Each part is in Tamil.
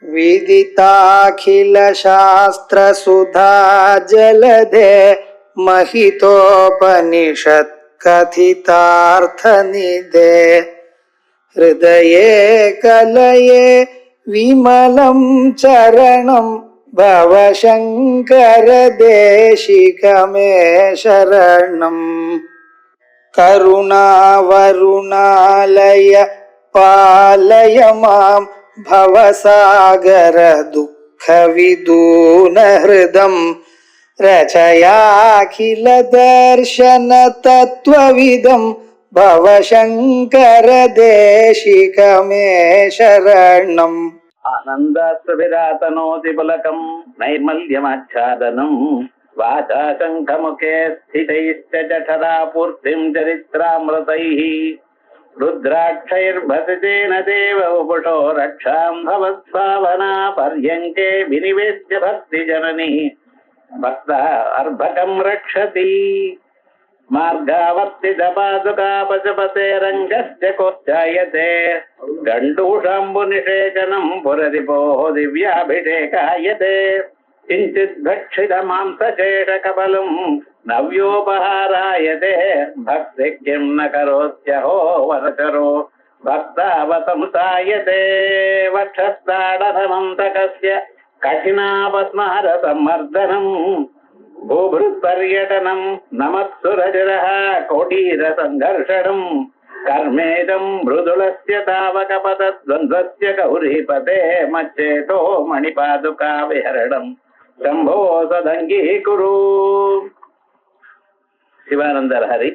विदिताखिलशास्त्रसुधा जलधे महितोपनिषत् कथितार्थनिधे हृदये कलये विमलं चरणं भवशङ्कर देशिकमे शरणम् करुणावरुणालय पालय मां भवसागर दुःखविदून हृदं रचयाखिल दर्शन तत्त्वविदं भवशङ्कर देशिकमे शरणम् आनन्दाश्रुभिरातनोति पुलकम् नैर्मल्यमाच्छादनम् वाचा शङ्खमुखे स्थितैश्च जठरा पूर्तिम् चरित्रामृतैः रुद्राक्षैर्भसितेन देव वपुषो रक्षाम् भवत्भावना पर्यङ्के विनिवेश्य भक्तिजननी भक्तः अर्भकम् रक्षति मार्गावर्तितपादुकापशपते रङ्गस्य कोच्चायते गण्डूषाम्बुनिषेचनम् पुररिपोः दिव्याभिषेकायते किञ्चिद्भक्षितमांसशेषकबलम् नव्योपहारायते भक्तिः किम् न करोत्यहो वरचरो भक्तावतंसायते वक्षस्ताडनमन्तकस्य कठिनापस्मारसम्मर्दनम् भूभृत्पर्यटनम् नमत्सुरजरः कोटीरसङ्घर्षणम् कर्मेदम् मृदुलस्य तावकपतद्वन्द्वस्य गौरीपते मच्चेतो मणिपादुका विहरणम् शम्भो सदङ्गी कुरु. சிவானந்தர் ஹரி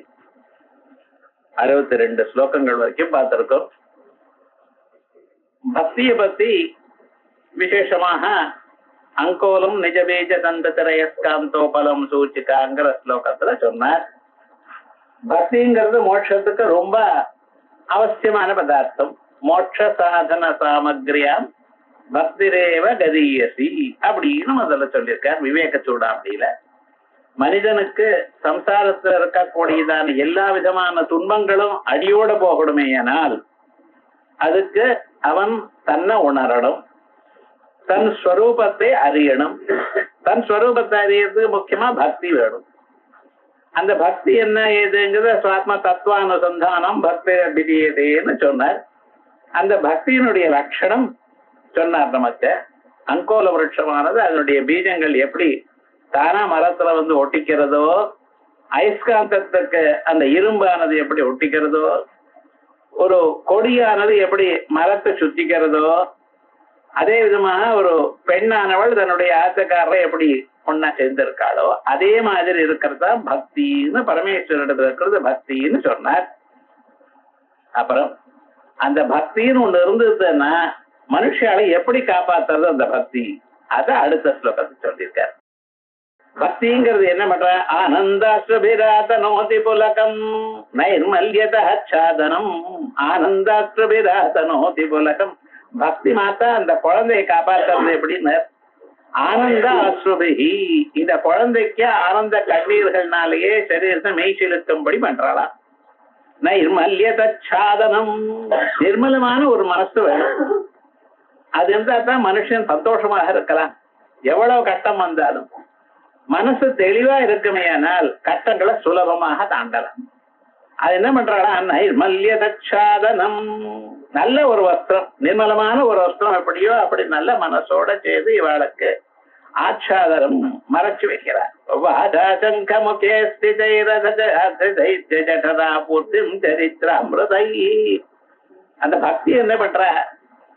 62 ஸ்லோகங்கள் வரைக்கும் பார்த்திருக்கோம். பக்தியை பத்தி விசேஷமாக அங்கோலம் நிஜபீஜ தந்தரயஸ்காந்தோபலம் சூச்சிகாங்கிற ஸ்லோகத்துல சொன்னார். பக்திங்கிறது மோட்சத்துக்கு ரொம்ப அவசியமான பதார்த்தம். மோட்ச சாதன சாமகிரியாம் பக்திரேவ கதீயசி அப்படின்னு முதல்ல சொல்லியிருக்கார் விவேக சூடாமணியில. மனிதனுக்கு சம்சாரத்தில் இருக்கக்கூடியதான எல்லா விதமான துன்பங்களும் அடியோட போகணுமேயானால் அதுக்கு அவன் தன்னை உணரணும், தன் ஸ்வரூபத்தை அறியணும். தன் ஸ்வரூபத்தை அறியறதுக்கு முக்கியமா பக்தி வேணும். அந்த பக்தி என்ன ஏதுங்கிறத சுவாத்ம தத்துவானுசந்தானம் பக்தி அபிதீயதேன்னு சொன்னார். அந்த பக்தியினுடைய லட்சணம் சொன்னார் நமக்கு. அங்கோல விருட்சமானது அதனுடைய பீஜங்கள் எப்படி தானா மரத்துல ஒட்டிக்கிறதோ, அயஸ்காந்தத்துக்கு அந்த இரும்பானது எப்படி ஒட்டிக்கிறதோ, ஒரு கொடியானது எப்படி மரத்தை சுத்திக்கிறதோ, அதே விதமாக ஒரு பெண்ணானவள் தன்னுடைய ஆசைக்காரரை எப்படி ஒன்னா சேர்ந்திருக்காளோ அதே மாதிரி இருக்கிறதா பக்தின்னு பரமேஸ்வரிடத்துல இருக்கிறது பக்தின்னு சொன்னார். அப்புறம் அந்த பக்தின்னு ஒண்ணு இருந்ததுன்னா மனுஷாலை எப்படி காப்பாத்துறது அந்த பக்தி, அத அடுத்த ஸ்லோகத்தை சொல்லியிருக்கார். பக்திங்கிறது என்ன பண்ற? ஆனந்தாஸ்ரபிராதனோதி புலகம் நைர்மல்யதாச்சாதனம். ஆனந்தாஸ்ரபிராதனோதி புலகம் பக்தி மாத்தா அந்த குழந்தையை காப்பாற்றுறது எப்படின்னு ஆனந்த அஸ்ருபிஹி. இந்த குழந்தைக்கு ஆனந்த கண்ணீர்கள்னாலேயே சரீரத்தை மெய் செலுத்தும்படி பண்றாளா. நைர்மல்யதாச்சாதனம் நிர்மலமான ஒரு மனசு வேணும். அது இருந்தா தான் மனுஷன் சந்தோஷமாக இருக்கலாம். எவ்வளவு கஷ்டம் வந்தாலும் மனசு தெளிவா இருக்குமேயானால் கஷ்டங்களை சுலபமாக தாண்டலாம். அது என்ன பண்றாளா? நைர்மல்யதாச்சாதனம் நல்ல ஒரு வஸ்திரம், நிர்மலமான ஒரு வஸ்திரம் எப்படியோ அப்படி நல்ல மனசோட செய்து இவளுக்கு ஆச்சாதனம் மறைச்சு வைக்கிறார். அந்த பக்தி என்ன பண்ற?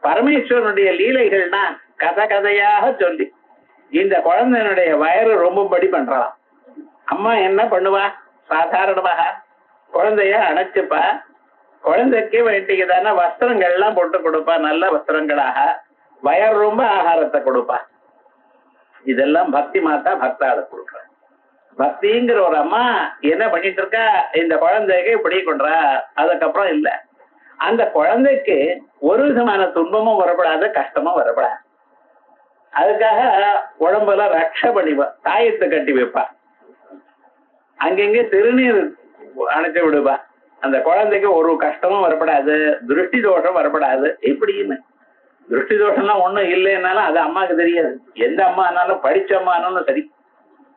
பரமேஸ்வரனுடைய லீலைகள்னா கதை கதையாக சொல்லி இந்த குழந்தையினுடைய வயறு ரொம்பபடி பண்றான். அம்மா என்ன பண்ணுவா? சாதாரணமாக குழந்தைய அணைச்சுப்பா, குழந்தைக்கு வேண்டியதான வஸ்திரங்கள் எல்லாம் போட்டு கொடுப்பா, நல்ல வஸ்திரங்களாக. வயர் ரொம்ப ஆகாரத்தை கொடுப்பா. இதெல்லாம் பக்தி மாத்தா பக்தாள கொடுக்குற. பக்திங்கிற ஒரு அம்மா என்ன பண்ணிட்டு இருக்கா? இந்த குழந்தைக்கு இப்படி கொண்டா. அதுக்கப்புறம் இல்ல, அந்த குழந்தைக்கு ஒரு விதமான துன்பமும் வரப்படாது, கஷ்டமும் வரப்படாது. அதுக்காக உடம்புல ரக்ஷ பண்ணிப்பா, தாயத்தை கட்டி வைப்பா, அங்கங்க திருநீர் அணைச்சு விடுப்பா. அந்த குழந்தைக்கு ஒரு கஷ்டமும் வரப்படாது, திருஷ்டி தோஷம் வரப்படாது. இப்படின்னு திருஷ்டி தோஷம்லாம் ஒண்ணும் இல்லைன்னாலும் அது அம்மாவுக்கு தெரியாது. எந்த அம்மானாலும் படிச்ச அம்மானாலும் சரி,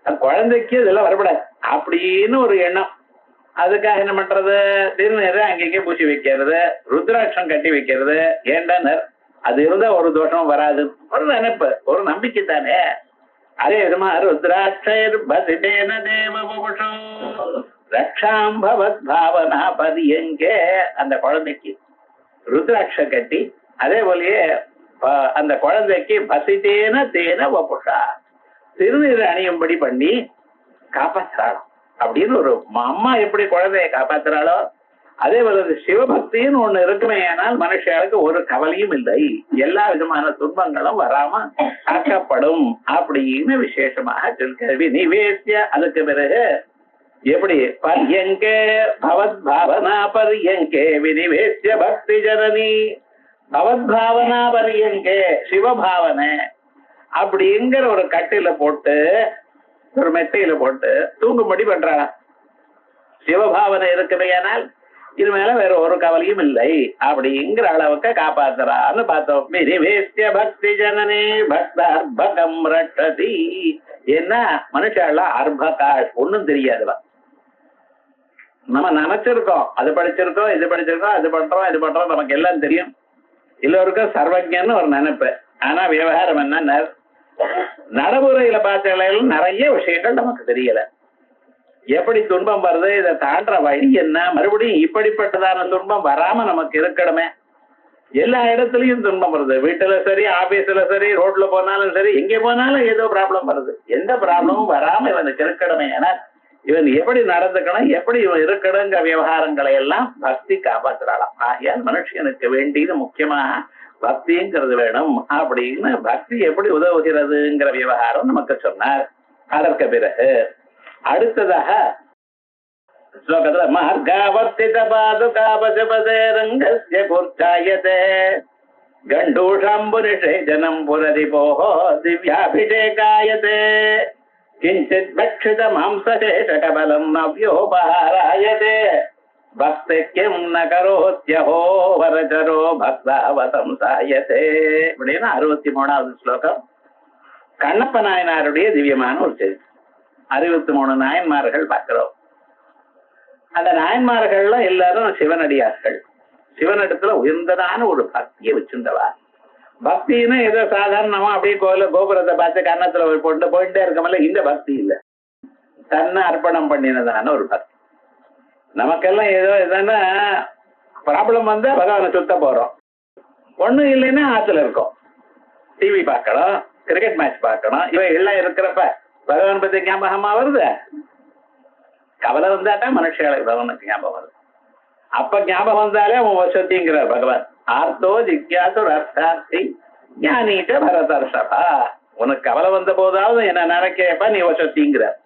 அது குழந்தைக்கு இதெல்லாம் வரப்படாது அப்படின்னு ஒரு எண்ணம். அதுக்காக என்ன பண்றது, திருநீரை அங்கங்கே பூசி வைக்கிறது, ருத்ராட்சம் கட்டி வைக்கிறது. ஏண்டா அது இருந்தா ஒரு தோஷம் வராது, ஒரு நினைப்பு, ஒரு நம்பிக்கை தானே. அதே விதமா ருத்ராட்சர் பசிதேன தேவபுஷோ ரக்ஷாம்பவத் பாவனா பதியங்கே, அந்த குழந்தைக்கு ருத்ராட்ச கட்டி, அதே போலயே அந்த குழந்தைக்கு பசிதேன தேன வபுஷா திருநீர் அணியும்படி பண்ணி காப்பாற்றுறாளோ அப்படின்னு ஒரு அம்மா எப்படி குழந்தைய காப்பாத்துறாளோ அதே போல சிவபக்தின்னு ஒண்ணு இருக்குமே. ஆனால் மனுஷனுக்கு ஒரு கவலையும் இல்லை, எல்லா விதமான துன்பங்களும் வராம காக்கப்படும் அப்படின்னு விசேஷமாக சொல்கல்வி நிவேசிய. அதுக்கு பிறகு எப்படி பர்யங்கே பவத் பாவனா பர்யங்கே விநிவேசிய பக்தி ஜனனி, பவத் பாவனா பர்யங்கே சிவபாவனை அப்படிங்கிற ஒரு கட்டில போட்டு, ஒரு மெத்தையில போட்டு தூங்கும்படி பண்றாங்க. சிவபாவனை இருக்குமையானால் இது மேல வேற ஒரு கவலையும் இல்லை அப்படிங்கிற அளவுக்கு காப்பாத்துறான்னு பார்த்தோம். விநிவேசிய பக்தி ஜனனி பக்தார்பகம் ரட்டதி. என்ன மனுஷால அர்பகாள் ஒண்ணும் தெரியாதுவா. நம்ம நினைச்சிருக்கோம், அது படிச்சிருக்கோம், இது படிச்சிருக்கோம், அது பண்றோம், இது பண்றோம், நமக்கு எல்லாம் தெரியும். எல்லோருக்கும் சர்வஜன்னு ஒரு நினைப்பு. ஆனா விவகாரம் என்ன, நடைமுறையில பார்த்த நிறைய விஷயங்கள் நமக்கு தெரியல. எப்படி துன்பம் வருது, இதை தாண்ட வழி என்ன, மறுபடியும் இப்படிப்பட்டதான துன்பம் வராம நமக்கு இருக்கணுமே. எல்லா இடத்துலயும் துன்பம் வருது, வீட்டுல சரி, ஆபீஸ்ல சரி, ரோட்ல போனாலும் சரி, எங்க போனாலும் ஏதோ ப்ராப்ளம் வருது. எந்த ப்ராப்ளமும் வராம இவனுக்கு இருக்கணுமே. ஏன்னா இவன் எப்படி நடந்துக்கணும், எப்படி இவன் இருக்கணுங்கிற விவகாரங்களை எல்லாம் பக்தி காப்பாத்துறாளாம். ஆகையால் மனுஷனுக்கு வேண்டியது முக்கியமாக பக்திங்கிறது வேணும் அப்படின்னு பக்தி எப்படி உதவுகிறதுங்கிற விவகாரம் நமக்கு சொன்னார். அதற்கு பிறகு அடுத்ததாக ஸ்லோகத்துல மார்காவர்த்தித பாதுகா பசுபதே ரங்கஸ்ய குர்ச்சாயதே கண்டூஷாம்புரிஷே ஜனம் புரதிபோஹோ திவ்யாபிஷேகாயதே கிஞ்சித் பக்ஷித மாம்சசேஷகபலம் நவ்யோபஹாராயதே பக்திக்கிம் ந கரோத்யஹோ வரஜரோ பக்தாவதம்சாயதே அப்படின்னு 63வது ஸ்லோகம். கண்ணப்ப நாயனாருடைய திவ்யமான ஒரு செய்தி. 63 நாயன்மார்கள் பார்க்கிறோம். அந்த நாயன்மார்கள்ல எல்லாரும் சிவனடியார்கள். சிவனிடத்துல உயர்ந்ததான ஒரு பக்தியை வச்சிருந்தவா. பக்தின்னு ஏதோ சாதாரணமா அப்படியே கோபுரத்தை பார்த்து கன்னத்துல போயிட்டே இருக்கமல்ல, இந்த பக்தி இல்ல. தன்னை அர்ப்பணம் பண்ணினதான ஒரு பக்தி. நமக்கெல்லாம் ஏதோ எதுனா ப்ராப்ளம் வந்தா பகவானை சுத்த போறோம், ஒண்ணும் இல்லைன்னா ஆத்துல இருக்கோம், டிவி பார்க்கணும், கிரிக்கெட் மேட்ச் பார்க்கணும், இவ எல்லாம் இருக்கிறப்ப பகவான் பத்தி ஞாபகமா வருது. கவலை வந்தாட்டா மனுஷங்களுக்கு பகவானுக்கு ஞாபகம் வருது. அப்ப ஞாபகம் வந்தாலே அவன் வசதிங்கிறார் பகவான். ஆர்த்தோ ஜிக்யாசு அர்த்தார்த்தி ஞானீட்ட பரதர்ஷபா. உனக்கு கவலை வந்த போதாவது என்ன நினைக்கப்ப நீ வசதிங்கிறார்.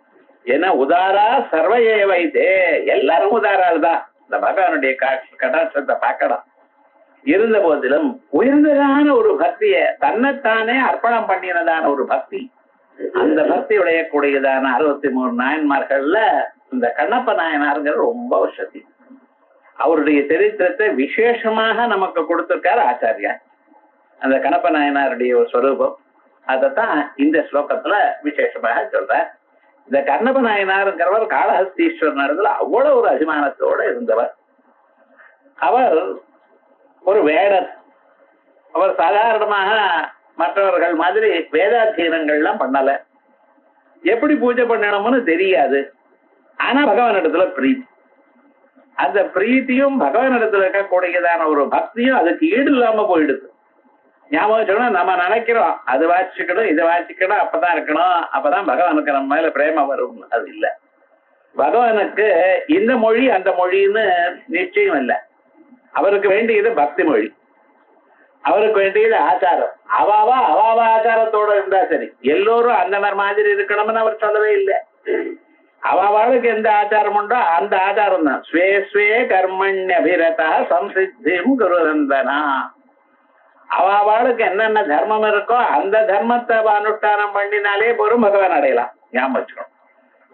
ஏன்னா உதாரா சர்வையே வைத்தே, எல்லாரும் உதாரால் தான். இந்த பகவானுடைய கடாட்சத்தை பார்க்கலாம். இருந்த போதிலும் உயர்ந்ததான ஒரு பக்திய, தன்னைத்தானே அர்ப்பணம் பண்ணினதான ஒரு பக்தி, அந்த பக்தி உடையக்கூடியதான 63 நாயன்மார்கள்ல இந்த கண்ணப்ப நாயனாருங்கிற ரொம்ப வசதி. அவருடைய சரித்திரத்தை விசேஷமாக நமக்கு கொடுத்திருக்காரு ஆச்சாரியா. அந்த கண்ணப்ப நாயனாருடைய ஒரு ஸ்வரூபம் அதைத்தான் இந்த ஸ்லோகத்துல விசேஷமாக சொல்ற. இந்த கண்ணப்ப நாயனாருங்கிறவர் காளஹஸ்தீஸ்வரர் இடத்துல அவ்வளவு ஒரு அபிமானத்தோட இருந்தவர். அவர் ஒரு வேடர். அவர் சாதாரணமாக மற்றவர்கள் மாதிரி வேதாத்தியனங்கள்லாம் பண்ணல, எப்படி பூஜை பண்ணணும்னு தெரியாது. ஆனா பகவான் இடத்துல பிரீத்தி, அந்த பிரீத்தியும் பகவான் இடத்துல இருக்கக்கூடியதான ஒரு பக்தியும் அதுக்கு ஈடு இல்லாம போயிடுது. ஞாபகம் சொன்னா நம்ம நினைக்கிறோம் அது வாசிக்கணும், இதை வாசிக்கணும், அப்பதான் இருக்கணும், அப்பதான் பகவானுக்கு நம்ம மேல பிரேம வரும். அது இல்ல. பகவானுக்கு இந்த மொழி அந்த மொழின்னு நிச்சயம் இல்லை. அவருக்கு வேண்டியது பக்தி மொழி, அவருக்கு வேண்டியது ஆச்சாரம். அவாவா ஆச்சாரத்தோட இருந்தா சரி. எல்லோரும் அந்த மாதிரி இருக்கணும்னு அவர் சொல்லவே இல்லை. அவளுக்கு எந்த ஆச்சாரம் உண்டோ அந்த ஆச்சாரம் தான். ஸ்வே ஸ்வே கர்மண்யபிரதா சம்சித்திம் குருநந்தனா. அவளுக்கு என்னென்ன தர்மம் இருக்கோ அந்த தர்மத்தை அனுஷ்டானம் பண்ணினாலே போரும் பகவான் அடையலாம். ஞாபகம் வச்சுக்கணும்.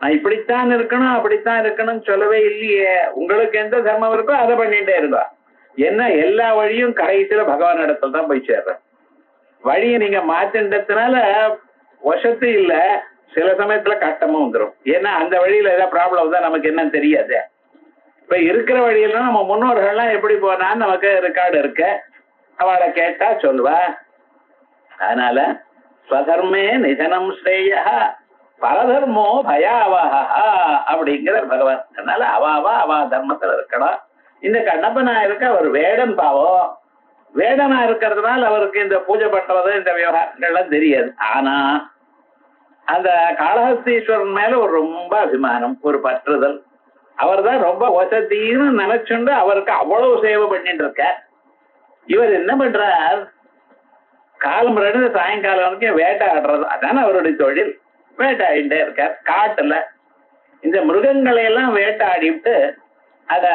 நான் இப்படித்தான் இருக்கணும் அப்படித்தான் இருக்கணும்னு சொல்லவே இல்லையே. உங்களுக்கு எந்த தர்மம் இருக்கோ அதை பண்ணிட்டே இருக்கா. என்ன எல்லா வழியும் கடைசியில பகவான் இடத்துல தான் போய் சேர்றேன். வழியை நீங்க மாத்தின்றதுனால வசத்து இல்ல, சில சமயத்துல கஷ்டமும் வந்துடும். ஏன்னா அந்த வழியில ஏதாவது ப்ராப்ளம் தான் நமக்கு என்னன்னு தெரியாது. இப்ப இருக்கிற வழியில நம்ம முன்னோர்கள்லாம் எப்படி போனான்னு நமக்கு ரெக்கார்டு இருக்கு, அவளை கேட்டா சொல்லுவா. அதனால ஸ்வதர்மே நிதனம் ஸ்ரேயா பரதர்மோ பயாவஹா அப்படிங்கிற பகவான். அதனால அவா தர்மத்துல இருக்கணும். இந்த கண்ணப்பனா இருக்க அவர் வேடன் பாவம், வேடனா இருக்கிறதுனால அவருக்கு இந்த பூஜை பண்றது இந்த விவகாரங்கள்லாம் தெரியாது. ஆனா அந்த காளஹஸ்தீஸ்வரன் மேல ஒரு ரொம்ப அபிமானம், ஒரு பற்றுதல். அவர் தான் ரொம்ப வசதின்னு நினைச்சுண்டு அவருக்கு அவ்வளவு சேவை பண்ணிட்டு இருக்க. இவர் என்ன பண்றார், காலம் ரெண்டு சாயங்காலம் வரைக்கும் வேட்டையாடுறது, அதான அவருடைய தொழில். வேட்டையாடிட்டே இருக்கார் காட்டுல. இந்த மிருகங்களை எல்லாம் வேட்டையாடிவிட்டு அத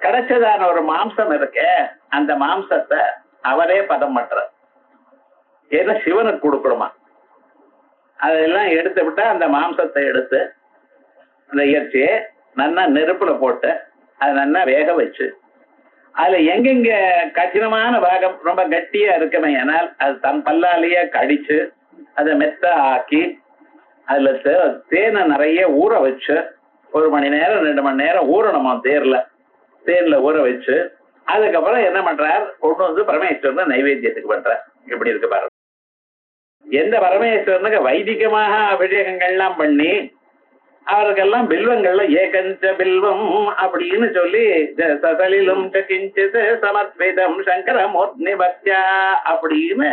கிடைச்சதான ஒரு மாம்சம் இருக்க, அந்த மாம்சத்தை அவரே பதம் பண்றார். ஏன்னா சிவனுக்கு கொடுக்கணுமா, அதெல்லாம் எடுத்து விட்டா அந்த மாம்சத்தை எடுத்து அந்த இறைச்சியை நல்லா நெருப்புல போட்டு அதை நல்லா வேக வச்சு அதுல எங்கெங்க கடினமான பாகம் ரொம்ப கட்டியா இருக்குமே ஆனால் அது தன் பல்லாலேயே கடிச்சு அதை மெத்த ஆக்கி அதுல தேனை நிறைய ஊற வச்சு 1 மணி நேரம் 2 மணி நேரம் ஊறணுமா தேன்ல ஊற வச்சு அதுக்கப்புறம் என்ன பண்றார், கொண்டு வந்து பரமேஸ்வரன் நைவேத்தியத்துக்கு பண்றார். எப்படி இருக்கு பாருங்க. எந்த பரமேஸ்வரனுக்கு வைதிகமாக அபிஷேகங்கள்லாம் பண்ணி அவருக்கெல்லாம் பில்வங்கள்ல ஏகஞ்ச பில்வம் அப்படின்னு சொல்லி சசலிலும் கிஞ்சித் சமர்ப்பிதம் சங்கரமூர்த்தி பக்தியா அப்படின்னு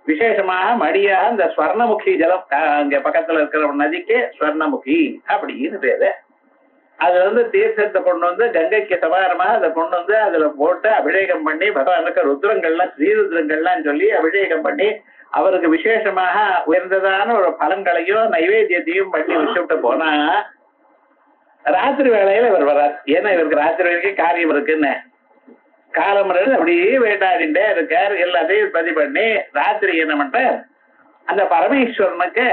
விசேஷமாக மடியாக இந்த ஸ்வர்ணமுகி ஜலம், அங்க பக்கத்துல இருக்கிற நதிக்கு ஸ்வர்ணமுகி அப்படின்னு பேரு. அதுல வந்து தீர்த்தத்தை கொண்டு வந்து கங்கைக்கு சமாரமாக அதை கொண்டு வந்து அதுல போட்டு அபிஷேகம் பண்ணி பகவானுக்கு ருத்ரங்கள்லாம் ஸ்ரீருத்ரங்கள்லாம் சொல்லி அபிஷேகம் பண்ணி அவருக்கு விசேஷமாக உயர்ந்ததான ஒரு பலன்களையும் நைவேத்தியத்தையும் பண்ணி வச்சுட்டு போனா ராத்திரி வேளையில இவர் வர்றார். ஏன்னா இவருக்கு ராத்திரி வரைக்கும் காரியம் இருக்குன்னு காலம் அப்படியே வேட்டாடிட்டே இருக்கார். எல்லாத்தையும் பதி பண்ணி ராத்திரி என்ன பண்ற, அந்த பரமேஸ்வரனுக்கு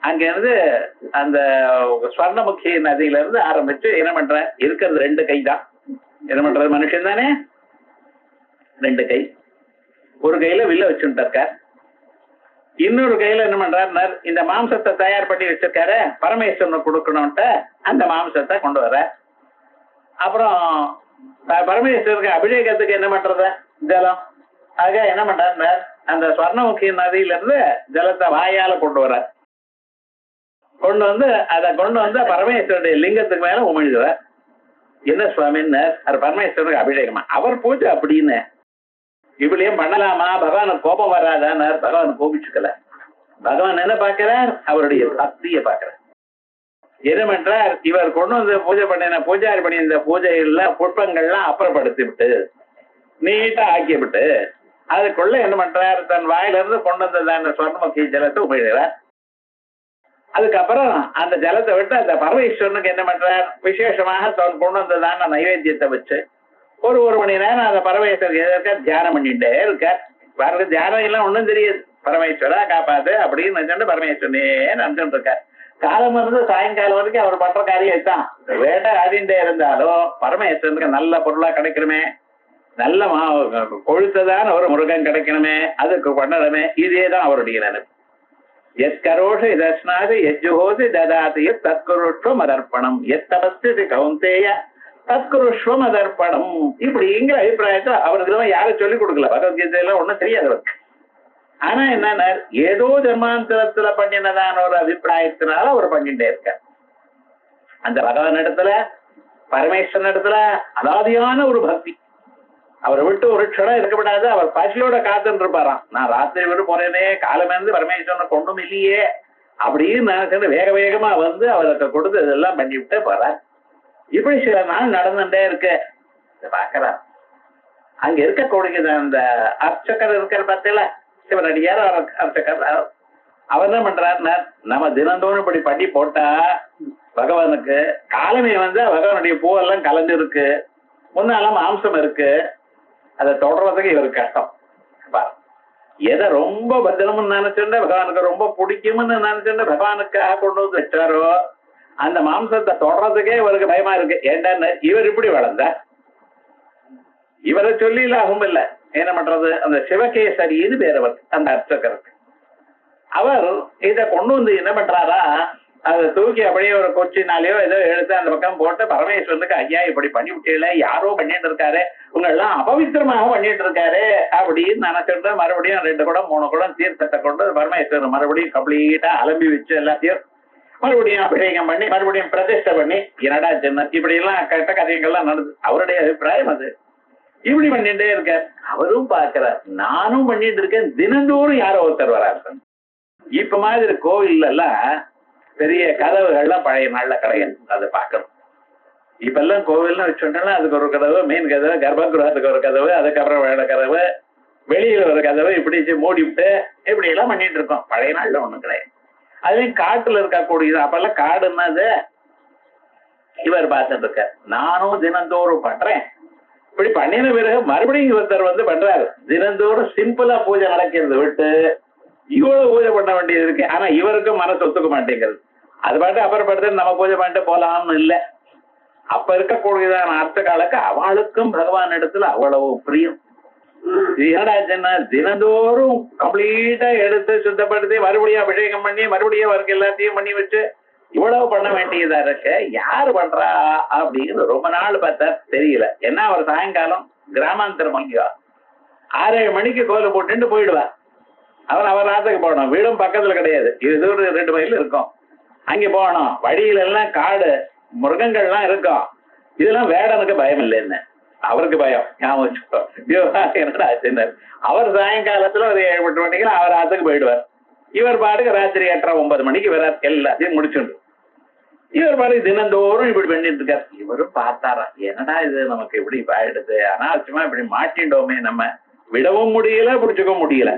அங்க இருந்து அந்த ஸ்வர்ணமுகி நதியில இருந்து ஆரம்பிச்சு என்ன பண்ற, இருக்கிறது 2 கை தான். என்ன பண்றது, மனுஷன் தானே, 2 கை. ஒரு கையில வில்ல வச்சுட்டு இருக்கார், இன்னொரு கையில என்ன பண்றார், இந்த மாம்சத்தை தயார் பண்ணி வச்சிருக்காரு பரமேஸ்வரனுக்கு கொடுக்கணும்ட்டு அந்த மாம்சத்தை கொண்டு வர. அப்புறம் பரமேஸ்வரருக்கு அபிஷேகத்துக்கு என்ன பண்றது, ஜலம். ஆக என்ன பண்றாரு, அந்த ஸ்வர்ணமுகி நதியில இருந்து ஜலத்தை வாயால கொண்டு வர. கொண்டு வந்து அதை கொண்டு வந்து பரமேஸ்வரனுடைய லிங்கத்துக்கு மேல உமிழ்கிற. என்ன சுவாமின்னு, அது பரமேஸ்வரனுக்கு அபிஷேகமா, அவர் பூஜை அப்படின்னு இப்படியும் பண்ணலாமா, பகவானுக்கு கோபம் வராதான்னு. பகவான் கோபிச்சுக்கல. பகவான் என்ன பார்க்கிறார், அவருடைய பக்தியை பார்க்கிறார். என்ன பண்றார், இவர் கொண்டு வந்து பூஜை பண்ணின பூஜாரி பண்ணி இந்த பூஜைகள்ல புஷ்பங்கள்லாம் அப்புறப்படுத்தி விட்டு நீட்டா ஆக்கி விட்டு அதுக்குள்ள என்ன பண்றார், தன் வாயில இருந்து கொண்டு வந்ததான ஸ்வர்ணமுகி ஜலத்தை உமிழ்கிறார். அதுக்கப்புறம் அந்த ஜலத்தை விட்டு அந்த பரமேஸ்வரனுக்கு என்ன பண்றார், விசேஷமாக தன் கொண்டு வந்ததான நைவேத்தியத்தை வச்சு ஒரு மணி நேரம் அந்த பரமேஸ்வரருக்கு எதிர்க்க தியானம் பண்ணிட்டே இருக்க. பாருங்க, தியானம் எல்லாம் ஒண்ணும் தெரியாது. பரமேஸ்வரா காப்பாத்து அப்படின்னு நினைச்சுட்டு பரமேஸ்வரனே நினைச்சுட்டு இருக்க. காலம் இருந்து சாயங்காலம் வரைக்கும் அவர் பண்ற காரியம் தான். வேட்டை ஆடிண்டே இருந்தாலும் பரமேஸ்வரனுக்கு நல்ல பொருளா கிடைக்கணுமே, நல்ல கொழுத்ததான ஒரு முருகன் கிடைக்கணுமே, அதுக்கு பண்ணணுமே, இதேதான் அவருடைய நினைப்பு. எத்கரோஷ இதஸ்னாது எஜ்ஜுஹோதி ததாதி தத்குருஷ்வம் அதர்ப்பணம் எத்தபஸ்தி கௌந்தேய தத்குருஷ்வம் அதர்ப்பணம் இப்படிங்கிற அபிப்பிராயத்தை அவருக்கு யாரும் சொல்லிக் கொடுக்கல. பகவத்கீதையில ஒண்ணும் தெரியாது அவருக்கு. ஆனா என்ன, ஏதோ ஜன்மாந்தரத்துல பண்ணினதான ஒரு அபிப்பிராயத்தினால அவர் பண்ணிட்டே இருக்க. அந்த பகவான் இடத்துல பரமேஸ்வரன் இடத்துல அலாதியான ஒரு பக்தி. அவரை விட்டு ஒரு க்ஷணம் இருக்கப்படாது. அவர் பசியோட காத்துட்டு இருப்பாராம். நான் ராத்திரி விட்டு போறேனே, காலமே இருந்து பரமேஸ்வரனை கொண்டும் இல்லையே அப்படின்னு நினைச்சு வேக வேகமா வந்து அவருக்கு கொடுத்து இதெல்லாம் பண்ணிவிட்டு போறார். இப்படி சில நாள் நடந்துட்டே இருக்கு. பாக்கிறார், அங்க இருக்கக்கூடிய அந்த அர்ச்சகர் இருக்கிற பார்த்தீங்களா, சிவனடியார் அர்ச்சகர், அவர் என்ன பண்றாருன்னா, நம்ம தினந்தோறும் இப்படி பண்ணி போட்டா பகவானுக்கு காலமே வந்து பகவானுடைய பூவெல்லாம் கலந்து இருக்கு, முன்னால மாம்சம் இருக்கு, அதை தொடர்றதுக்கு இவருக்கு கஷ்டம். எதை ரொம்ப பத்திரம்னு நினைச்சுட்டு பகவானுக்கு ரொம்ப பிடிக்கும்னு நினைச்சுட்டு பகவானுக்காக கொண்டு வந்து வச்சாரோ அந்த மாம்சத்தை தொடர்றதுக்கே இவருக்கு பயமா இருக்கு. ஏன்டா இவர் இப்படி வளர்ந்த, இவரை சொல்லி லாபம் இல்ல. என்ன பண்றது, அந்த சிவகேசரின்னு பேர் அவர் அந்த அர்ச்சகருக்கு. அவர் இதை கொண்டு வந்து என்ன பண்றாரா, அதை தூக்கி அப்படியே ஒரு கொச்சினாலேயோ ஏதோ எடுத்து அந்த பக்கம் போட்டு பரமேஸ்வரனுக்கு ஐயா இப்படி பண்ணி விட்டீங்களே, யாரோ பண்ணிட்டு இருக்காரு, உங்க எல்லாம் அபவித்திரமாக பண்ணிட்டு இருக்காரு அப்படின்னு நினைச்சிட்டு மறுபடியும் 2 குடம் 3 குடம் தீர்த்தத்தை கொண்டு பரமேஸ்வரன் மறுபடியும் கம்ப்ளீட்டா அலம்பி வச்சு எல்லாத்தையும் மறுபடியும் அபிஷேகம் பண்ணி மறுபடியும் பிரதிஷ்டை பண்ணி என்னடா சின்ன இப்படி எல்லாம் கட்ட கதைகள்லாம் நடந்து அவருடைய அபிப்பிராயம் அது. இப்படி பண்ணிட்டே இருக்கார். அவரும் பாக்குறார், நானும் பண்ணிட்டு இருக்கேன், தினந்தோறும் யாரோ ஒருத்தர் வராரு. இப்ப மாதிரி கோவில் எல்லாம் பெரிய கதவுகள்லாம் பழைய நாள்ல கிடையாது, அதை பார்க்கணும். இப்ப எல்லாம் கோவில்னு வச்சுட்டோம்னா அதுக்கு ஒரு கதவு, மெயின் கதவு, கர்ப்பகிரகத்துக்கு ஒரு கதவு, அதுக்கப்புறம் வேலை கதவு, வெளியில ஒரு கதவு, இப்படி மூடி விட்டு இப்படி எல்லாம் பண்ணிட்டு இருக்கோம். பழைய நாள்ல ஒண்ணும் கிடையாது. அதுலயும் காட்டுல இருக்கக்கூடியது, அப்பெல்லாம் காடுன்னது இவர் பார்த்துட்டு இருக்க. நானும் தினந்தோறும் பண்றேன். இப்படி பண்ணின பிறகு மறுபடியும் ஒருத்தர் வந்து பண்றாரு. தினந்தோறும் சிம்பிளா பூஜை நடக்கிறது விட்டு இவ்வளவு பூஜை பண்ண வேண்டியது இருக்கு. ஆனா இவருக்கும் மனசு ஒத்துக்க மாட்டேங்கிறது. அது பாட்டு அப்புறப்படுத்த நம்ம பூஜை பண்ணிட்டு போலாம்னு இல்லை. அப்ப இருக்கக்கூடியதான அர்த்தகாலுக்கு அவளுக்கும் பகவான் இடத்துல அவ்வளவு பிரியம். என்னடாச்சுன்னா தினந்தோறும் கம்ப்ளீட்டா எடுத்து சுத்தப்படுத்தி மறுபடியும் அபிஷேகம் பண்ணி மறுபடியும் அவருக்கு எல்லாத்தையும் பண்ணி வச்சு இவ்வளவு பண்ண வேண்டியதா இருக்கு. யாரு பண்றா அப்படின்னு ரொம்ப நாள் பார்த்தா தெரியல. ஏன்னா அவர் சாயங்காலம் கிராமாந்தரம் அங்கேயா 6-7 மணிக்கு கோயில் போட்டுட்டு போயிடுவார். அவர் ராத்துக்கு போகணும். வீடும் பக்கத்துல கிடையாது, இது ஒரு 2 மைல் இருக்கும். அங்கே போகணும். வழியில எல்லாம் காடு, மிருகங்கள்லாம் இருக்கும். இதெல்லாம் வேடனுக்கு பயம் இல்லை, என்ன அவருக்கு பயம். என்னடா அவர் சாயங்காலத்துல ஒரு 7-8 மணிக்கு அவர் ராத்துக்கு போயிடுவார். இவர் பாட்டுக்கு ராத்திரி 8-9 மணிக்கு வரார், எல்லாத்தையும் முடிச்சுண்டு. இவர் பாட்டுக்கு தினந்தோறும் இப்படி பண்ணிட்டு இருக்கார். இவரும் பார்த்தாரா, என்னடா இது நமக்கு இப்படி ஆயிடுது, அனாவசியமா இப்படி மாட்டிண்டோமே, நம்ம விடவும் முடியல பிடிச்சுக்கவும் முடியல.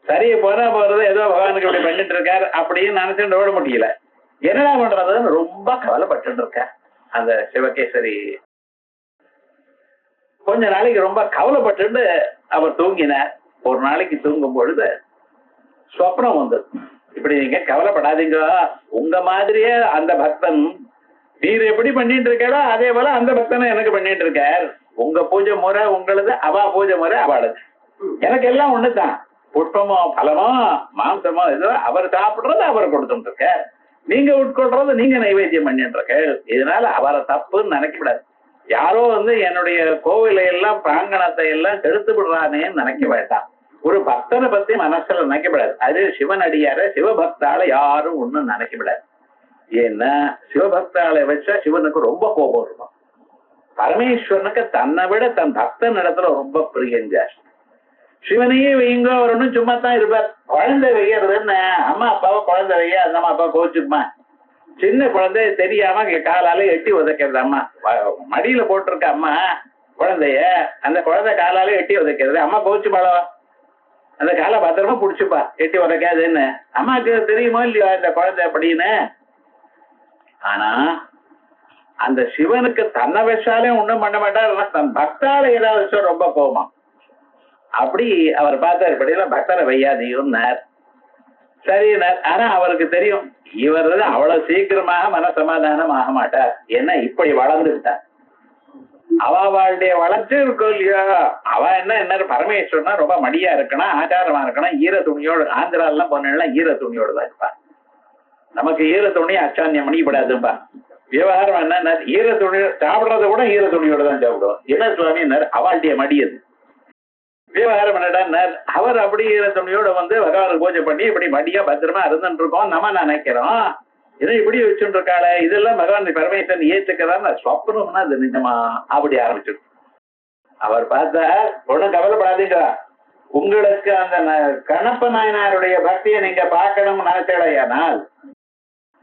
சரி போனா போறது, ஏதோ பகவானுக்கு இப்படி பண்ணிட்டு இருக்காரு அப்படின்னு நினைச்சுட்டு ஓட முடியல. என்னடா பண்றதுன்னு ரொம்ப கவலைப்பட்டு இருக்கார் அந்த சிவகேசரி. கொஞ்ச நாளைக்கு ரொம்ப கவலைப்பட்டு அவர் தூங்கினார். ஒரு நாளைக்கு தூங்கும் பொழுது சொப்னம் வந்தது. இப்படி நீங்க கவலைப்படாதீங்க, உங்க மாதிரியே அந்த பக்தன் நீர் எப்படி பண்ணிட்டு இருக்காரோ அதே போல அந்த பக்தனை எனக்கு பண்ணிட்டு இருக்கார். உங்க பூஜை முறை உங்களது, அவா பூஜை முறை அவளது. எனக்கு எல்லாம் ஒண்ணுதான். புஷ்பமோ பலமோ மாம்சமோ ஏதோ அவர் சாப்பிடுறது அவர் கொடுத்துட்டு இருக்க, நீங்க உட்கொள்றது நீங்க நைவேத்தியம் பண்ணிட்டு இருக்க. இதனால அவரை தப்புன்னு நினைக்கப்படாது. யாரோ வந்து என்னுடைய கோவிலை எல்லாம் பிராங்கணத்தை எல்லாம் கெடுத்து விடுறானேன்னு நினைக்க வேண்டாம். ஒரு பக்தனை பத்தி மனசுல நினைக்கப்படாது. அது சிவனடியார சிவபக்தால யாரும் ஒண்ணும் நினைக்கப்படாது. ஏன்னா சிவபக்தால வச்சா சிவனுக்கு ரொம்ப கோபம் இருக்கும். பரமேஸ்வரனுக்கு தன்னை விட தன் பக்தன் இடத்துல ரொம்ப பிரியம் ஜாஸ்தி. சிவனையே வைங்க, அவர் ஒன்னும் சும்மா தான் இருப்பார். குழந்தை வைக்கிறதுன்னு அம்மா அப்பாவை குழந்தை வைய, அந்த அம்மா அப்பா கோச்சுக்குமா. சின்ன குழந்தை தெரியாம காலால எட்டி உதைக்கிறது. அம்மா மடியில போட்டிருக்க அம்மா குழந்தைய, அந்த குழந்தை காலால எட்டி உதைக்கிறது. அம்மா கோச்சு பாடவா, அந்த காலை பத்திரமா புடிச்சுப்பா, எட்டி உதைக்காதுன்னு. அம்மாக்கு தெரியுமோ இல்லையோ இந்த குழந்தை அப்படின்னு. ஆனா அந்த சிவனுக்கு தன்னை வச்சாலே ஒண்ணும் பண்ண மாட்டார், தன் பக்தால ஏதாவது வச்சா ரொம்ப கோபமா. அப்படி அவர் பார்த்தார், இப்படியெல்லாம் பக்தரை வையாதீங்கன்னார். சரினார். ஆனா அவருக்கு தெரியும் இவர் அவ்வளவு சீக்கிரமாக மனசமாதானம் ஆக மாட்டார். ஏன்னா இப்படி வளர்ந்துட்டார். அவளுடைய வளர்ச்சி இருக்கும் இல்லையா. அவ என்ன பரமேஸ்வரனா ரொம்ப மடியா இருக்கணும், ஆச்சாரமா இருக்கணும், ஈர துணியோடு. ஆந்திரா எல்லாம் பொண்ணெல்லாம் ஈர துணியோடு தான் இருப்பா. நமக்கு ஈர துணி அச்சான்யம் பண்ணிப்படாதுப்பா. விவகாரம் என்ன, ஈர துணி சாப்பிடுறத கூட ஈர துணியோட தான் சாப்பிடுவோம். என்ன சுவாமி அவளுடைய மடியது. விவகாரம் என்னடா, அவர் அப்படி ஈர துணியோட வந்து பகவானுக்கு பூஜை பண்ணி இப்படி மடியா பத்திரமா இருந்துட்டு இருக்கோம். நம்ம நினைக்கிறோம் இதை இப்படி வச்சுட்டு இருக்காள, இதெல்லாம் பகவான் பரமேஸ்வரன் ஏத்துக்கிறான்னு சொப்பனம்னா அது நிஜமா அப்படி ஆரம்பிச்சிடும். அவர் பார்த்தா ஒண்ணும் கவலைப்படாதீங்க, உங்களுக்கு அந்த கண்ணப்ப நாயனாருடைய பக்தியை நீங்க பார்க்கணும்னு நினைச்சடையானால்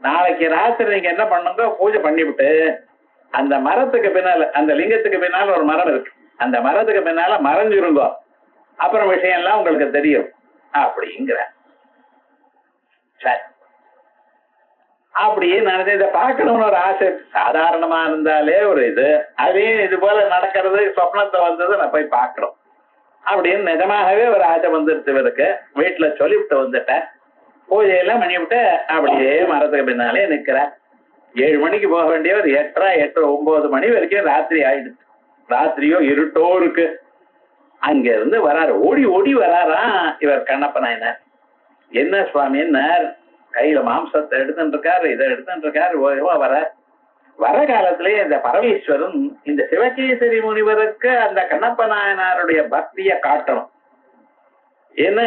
நாளைக்கு ராத்திரி நீங்க என்ன பண்ணுங்க, பூஜை பண்ணிவிட்டு அந்த மரத்துக்கு பின்னால, அந்த லிங்கத்துக்கு பின்னால ஒரு மரம் இருக்கு, அந்த மரத்துக்கு பின்னால மறைஞ்சிருங்க, அப்புறம் விஷயம் எல்லாம் உங்களுக்கு தெரியும் அப்படிங்கிற. சரி, அப்படியே நினைச்சு இதை பார்க்கணும்னு ஒரு ஆசை சாதாரணமா இருந்தாலே ஒரு இது, அதே இது போல நடக்கிறது சொப்னத்தை வந்தது நான் போய் பார்க்கணும் அப்படின்னு நிஜமாகவே ஒரு ஆசை வந்துருச்சு இவருக்கு. வீட்டுல சொல்லிவிட்டு வந்துட்டேன், பூஜையெல்லாம் பண்ணிவிட்டு அப்படியே மரத்துக்கு பின்னாலே நிக்கிற. 7 மணிக்கு போக வேண்டியவர் 8, 9 மணி வரைக்கும் ராத்திரி ஆயிடுச்சு. ராத்திரியோ இருட்டோ இருக்கு. அங்க இருந்து வராரு, ஓடி ஓடி வராராம் இவர் கண்ணப்ப நாயனார். என்ன சுவாமின்னார், கையில மாம்சத்தை எடுத்துட்டு இருக்காரு, இதை எடுத்துட்டு இருக்காரு. வர காலத்திலேயே இந்த பரமேஸ்வரன் இந்த சிவகேசரி முனிவருக்கு அந்த கண்ணப்ப நாயனாருடைய பக்தியை காட்டணும். ஏன்னா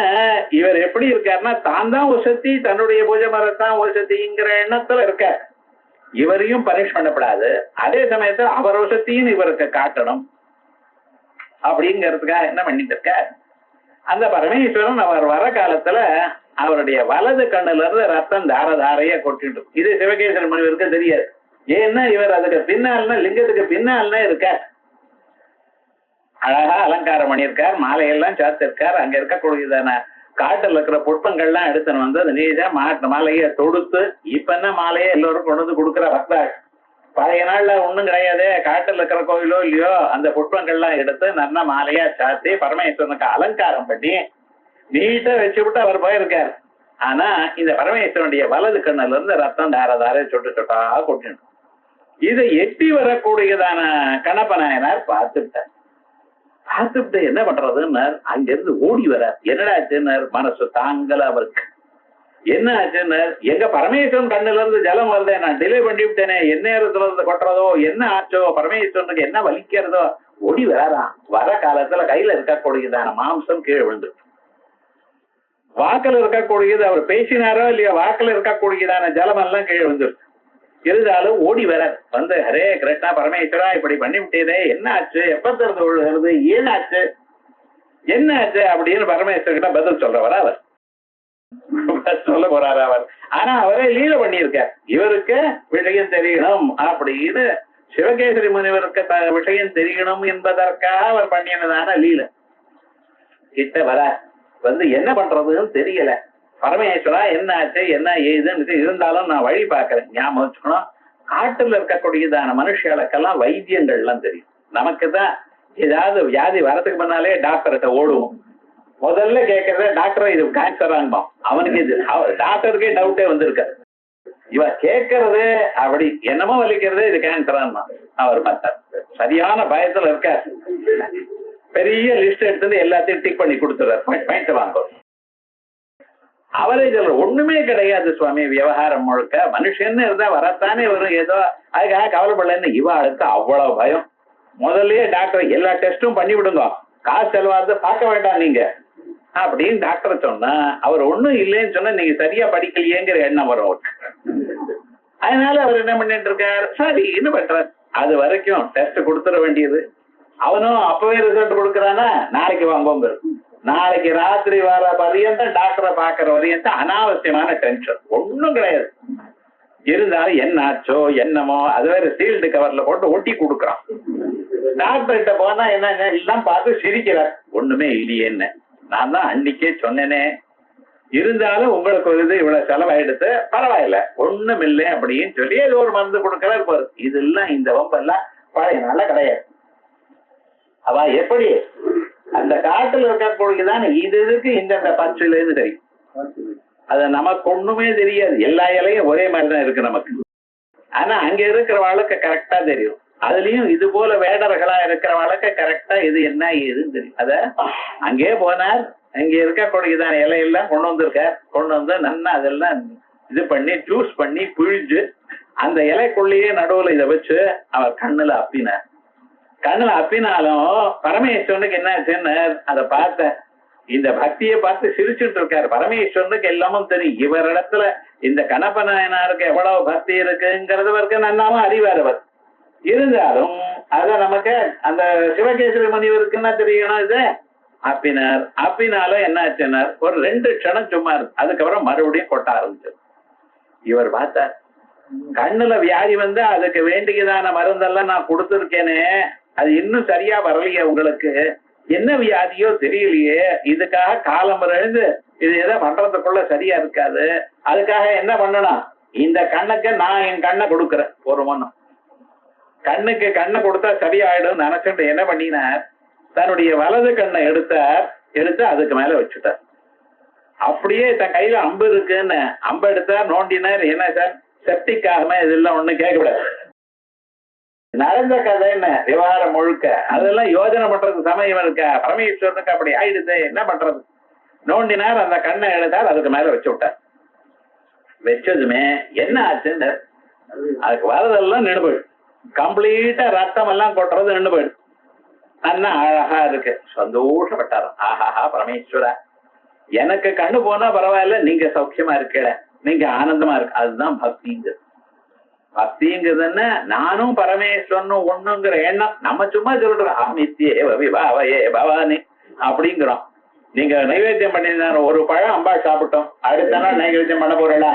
இவர் எப்படி இருக்காருன்னா, தான் தான் வசதி, தன்னுடைய பூஜை மரத்தான் வசதிங்கிற எண்ணத்துல இருக்கார். இவரையும் பனிஷ் பண்ணப்படாது, அதே சமயத்துல அவர் வசதியும் இவருக்கு காட்டணும் அப்படிங்கிறதுக்காக என்ன பண்ணிட்டு இருக்கார், அந்த பரமேஸ்வரன் அவர் வர காலத்துல அவருடைய வலது கண்ணுல இருந்து ரத்தம் தார தாரையா கொட்டிட்டு. இது சிவகேசரி முனிவருக்கு தெரியாது. ஏன்னா இவர் அதுக்கு பின்னால்னா, லிங்கத்துக்கு பின்னால்னா இருக்கார். அழகா அலங்காரம் பண்ணியிருக்கார், மாலையெல்லாம் சாத்திருக்கார். அங்க இருக்கக்கூடியதான காட்டுல இருக்கிற புஷ்பங்கள்லாம் எடுத்துன்னு வந்து அது நீதா மாலையை தொடுத்து, இப்ப என்ன மாலையை எல்லோரும் கொண்டு வந்து கொடுக்குற பக்தாள். பழைய நாள்ல ஒண்ணும் கிடையாது, காட்டுல இருக்கிற கோயிலோ இல்லையோ அந்த புஷ்பங்கள்லாம் எடுத்து நல்ல மாலையா சாத்தி பரமேஸ்வரனுக்கு அலங்காரம் பண்ணி நீட்டா வச்சு விட்டு அவர் போயிருக்காரு. ஆனா இந்த பரமேஸ்வரனுடைய வலது கண்ணுல இருந்து ரத்தம் தார தார சொட்டு சொட்டா கொட்டிடும். இதை எட்டி வரக்கூடியதான கண்ணப்ப நாயனார் பார்த்துட்டார். பார்த்துட்டு என்ன பண்றதுன்னு அங்கிருந்து ஓடி வர, என்னடா ஆச்சுன்னார், மனசு தாங்கல அவருக்கு. என்ன ஆச்சுன்னு, எங்க பரமேஸ்வரன் கண்ணுல இருந்து ஜலம் வருதே, நான் டிலே பண்ணி விட்டேனே, என்ன நேரத்துல இருந்து கொட்டுறதோ, என்ன ஆச்சோ, பரமேஸ்வரனுக்கு என்ன வலிக்கிறதோ, ஓடி வரான். வர காலத்துல கையில இருக்கக்கூடியதான மாம்சம் கீழே விழுந்து, வாக்கில் இருக்கக்கூடியது அவர் பேசினாரோ இல்லையோ, வாக்கில் இருக்கக்கூடியதான ஜலம் எல்லாம் கீழே விழுந்து. இருந்தாலும் ஓடி வர வந்து, ஹரே கிருஷ்ணா பரமேஸ்வரா, இப்படி பண்ணி விட்டதே, என்ன ஆச்சு, எப்ப திறந்து விழுகிறது, ஏனாச்சு என்ன ஆச்சு அப்படின்னு பரமேஸ்வரர்கிட்ட பதில் சொல்றவரா அவர் சொல்ல போறாரு அவர். ஆனா அவரே லீல பண்ணியிருக்கார், இவருக்கு விஷயம் தெரியணும் அப்படின்னு, சிவகேசரி முனிவருக்கு விஷயம் தெரியணும் என்பதற்காக அவர் பண்ணினதான லீல. கிட்ட வர வந்து என்ன பண்றதுன்னு தெரியல, பரமேஸ்வரா என்ன ஆச்சு என்ன ஏதுன்னு, இருந்தாலும் நான் வழி பார்க்கிறேன். ஞாபகம் வச்சுக்கணும், காட்டுல இருக்கக்கூடியதான மனுஷர்களுக்கெல்லாம் வைத்தியங்கள் எல்லாம் தெரியும். நமக்குதான் ஏதாவது வியாதி வரதுக்கு முன்னாலே டாக்டர்கிட்ட ஓடுவோம். முதல்ல கேட்கறத டாக்டர் இது கேன்சர் ஆகுமா, அவனுக்கு இது டாக்டருக்கே டவுட்டே வந்திருக்காரு. இவ கேட்கறது அப்படி என்னமோ வலிக்கிறது, இது கேன்சர் ஆகுமா, அவர் பார்த்தார். சரியான பயத்துல இருக்கார். பெரிய லிஸ்ட் எடுத்து எல்லாத்தையும் டிக் பண்ணி கொடுத்துறாரு, பாயிண்ட் வாங்க. அவரே சொல்ற, ஒண்ணுமே கிடையாது சுவாமி, விவகாரம் முழுக்க மனுஷன்னு இருந்தா வரத்தானே வரும், ஏதோ அதுக்காக கவலைப்படலன்னு. இவாளுக்கு அவ்வளவு பயம். முதல்லயே டாக்டர் எல்லா டெஸ்டும் பண்ணி விடுங்க, காசு செலவாது பார்க்க வேண்டாம் நீங்க அப்படின்னு டாக்டர் சொன்னா, அவர் ஒண்ணும் இல்லைன்னு சொன்னா நீங்க சரியா படிக்கலையேங்கிற எண்ணம் வரும் அவருக்கு. அதனால அவர் என்ன பண்ணிட்டு இருக்காரு, சரி என்ன பண்றாரு, அது வரைக்கும் டெஸ்ட் கொடுத்துட வேண்டியது. அவனும் அப்பவே ரிசல்ட் கொடுக்கறானா, நாளைக்கு வாங்குவோங்க, நாளைக்கு ராத்திரி வர வரையும் டாக்டரை பாக்குற வரையும் அனாவசியமான டென்ஷன், ஒண்ணும் கிடையாது. இருந்தாலும் என்ன ஆச்சோ என்னமோ, அது வேற சீல்டு கவர்ல போட்டு ஒட்டி கொடுக்குறான். டாக்டர் கிட்ட போனா என்ன எல்லாம் பார்த்து சிரிக்கிறார், ஒண்ணுமே இல்லையேன்னு. நான் தான் அன்னைக்கே சொன்னேனே, இருந்தாலும் உங்களுக்கு ஒரு இது இவ்வளவு செலவாயிடுத்து, பரவாயில்ல ஒண்ணும் இல்லை அப்படின்னு சொல்லி ஏதோ ஒரு மருந்து கொடுக்கறாரு பாரு. இதெல்லாம் இந்த வம்பெல்லாம் பழைய நாள கிடையாது. அவ எப்படி அந்த காட்டுல இருக்கக்கூடியதான் இதுக்கு இந்த பச்சில இருந்து தெரியும், அது நமக்கு ஒண்ணுமே தெரியாது. எல்லா இலையும் ஒரே மாதிரிதான் இருக்கு நமக்கு. ஆனா அங்க இருக்கிறவாளுக்கு கரெக்டா தெரியும். அதுலயும் இது போல வேடர்களா இருக்கிறவாளுக்கு கரெக்டா இது என்ன ஏதுன்னு தெரியும். அத அங்கே போனார், அங்க இருக்கக்கூடியதான இலையெல்லாம் கொண்டு வந்திருக்கார். கொண்டு வந்து நன்னா அதெல்லாம் இது பண்ணி ஜூஸ் பண்ணி பிழிஞ்சு அந்த இலைக்குள்ளேயே நடுவுல இதை வச்சு அவர் கண்ணுல அப்பினார். கண்ணுல அப்பினாலும் பரமேஸ்வரனுக்கு என்ன ஆச்சுன்னு அதை பார்த்த இந்த பக்தியை பார்த்து சிரிச்சுட்டு இருக்காரு. பரமேஸ்வரனுக்கு எல்லாமும் தெரியும். இவரிடத்துல இந்த கண்ணப்ப நாயனாருக்கு எவ்வளவு பக்தி இருக்குங்கிறது வரைக்கும் நன்னாம அறிவார் அவர். இருந்தாலும் அத நமக்கு அந்த சிவகேசரி முனிவருக்குன்னா தெரியணும். இது அப்பினார். அப்பினாலும் என்ன ஆச்சுன்னார், ஒரு 2 க்ஷணம் சும்மா இருக்கு. அதுக்கப்புறம் மறுபடியும் கொட்ட ஆரம்பிச்சது. இவர் பார்த்தார், கண்ணுல வியாதி வந்து அதுக்கு வேண்டியதான மருந்தெல்லாம் நான் கொடுத்துருக்கேனே, அது இன்னும் சரியா வரலையே, உங்களுக்கு என்ன வியாதியோ தெரியலையே, இதுக்காக காலம் எழுந்து இது எதை பண்றதுக்குள்ள சரியா இருக்காது. அதுக்காக என்ன பண்ணணும், இந்த கண்ணுக்கு நான் என் கண்ணை கொடுக்குறேன். ஒரு மண்ணும் கண்ணுக்கு கண்ணை கொடுத்தா சரியாயிடும் நினைச்சுட்டு என்ன பண்ணினார், தன்னுடைய வலது கண்ணை எடுத்து அதுக்கு மேல வச்சுட்டார். அப்படியே தன் கையில அம்பு இருக்குன்னு அம்பு எடுத்தார், நோண்டினார். என்ன சார் செப்டிக் ஆகுமே, இதெல்லாம் ஒண்ணு கேட்கக்கூடாது. நடந்த கதை என்ன விவகாரம் முழுக்க அதெல்லாம் யோஜனை பண்றதுக்கு சமயம் இருக்கா? பரமேஸ்வரனுக்கு அப்படி ஆயிடுது, என்ன பண்றது? நோண்டினார், அந்த கண்ணை எடுத்தார், அதுக்கு மேல வச்சு விட்டார். வச்சதுமே என்ன ஆச்சுன்னு அதுக்கு வரதெல்லாம் நின்று போயிடு, கம்ப்ளீட்டா ரத்தம் எல்லாம் கொட்டுறது நின்று போயிடு. நல்லா அழகா இருக்கு, சந்தோஷப்பட்டாரு. ஆஹாஹா பரமேஸ்வரா, எனக்கு கண்ணு போனா பரவாயில்ல, நீங்க சௌக்கியமா இருக்கல, நீங்க ஆனந்தமா இருக்கு. அதுதான் பக்திங்கிறது. பக்திங்கிறது நானும் பரமேஸ்வரனும் ஒண்ணுங்கிற எண்ணம். நம்ம சும்மா சொல்றோம் அமித்யே விபாவையே பவானி அப்படிங்கிறோம். நீங்க நைவேத்தியம் பண்ணியிருந்தாரு, ஒரு பழம் அம்பாள் சாப்பிட்டோம், அடுத்த நாள் நைவேத்தியம் பண்ண போறா,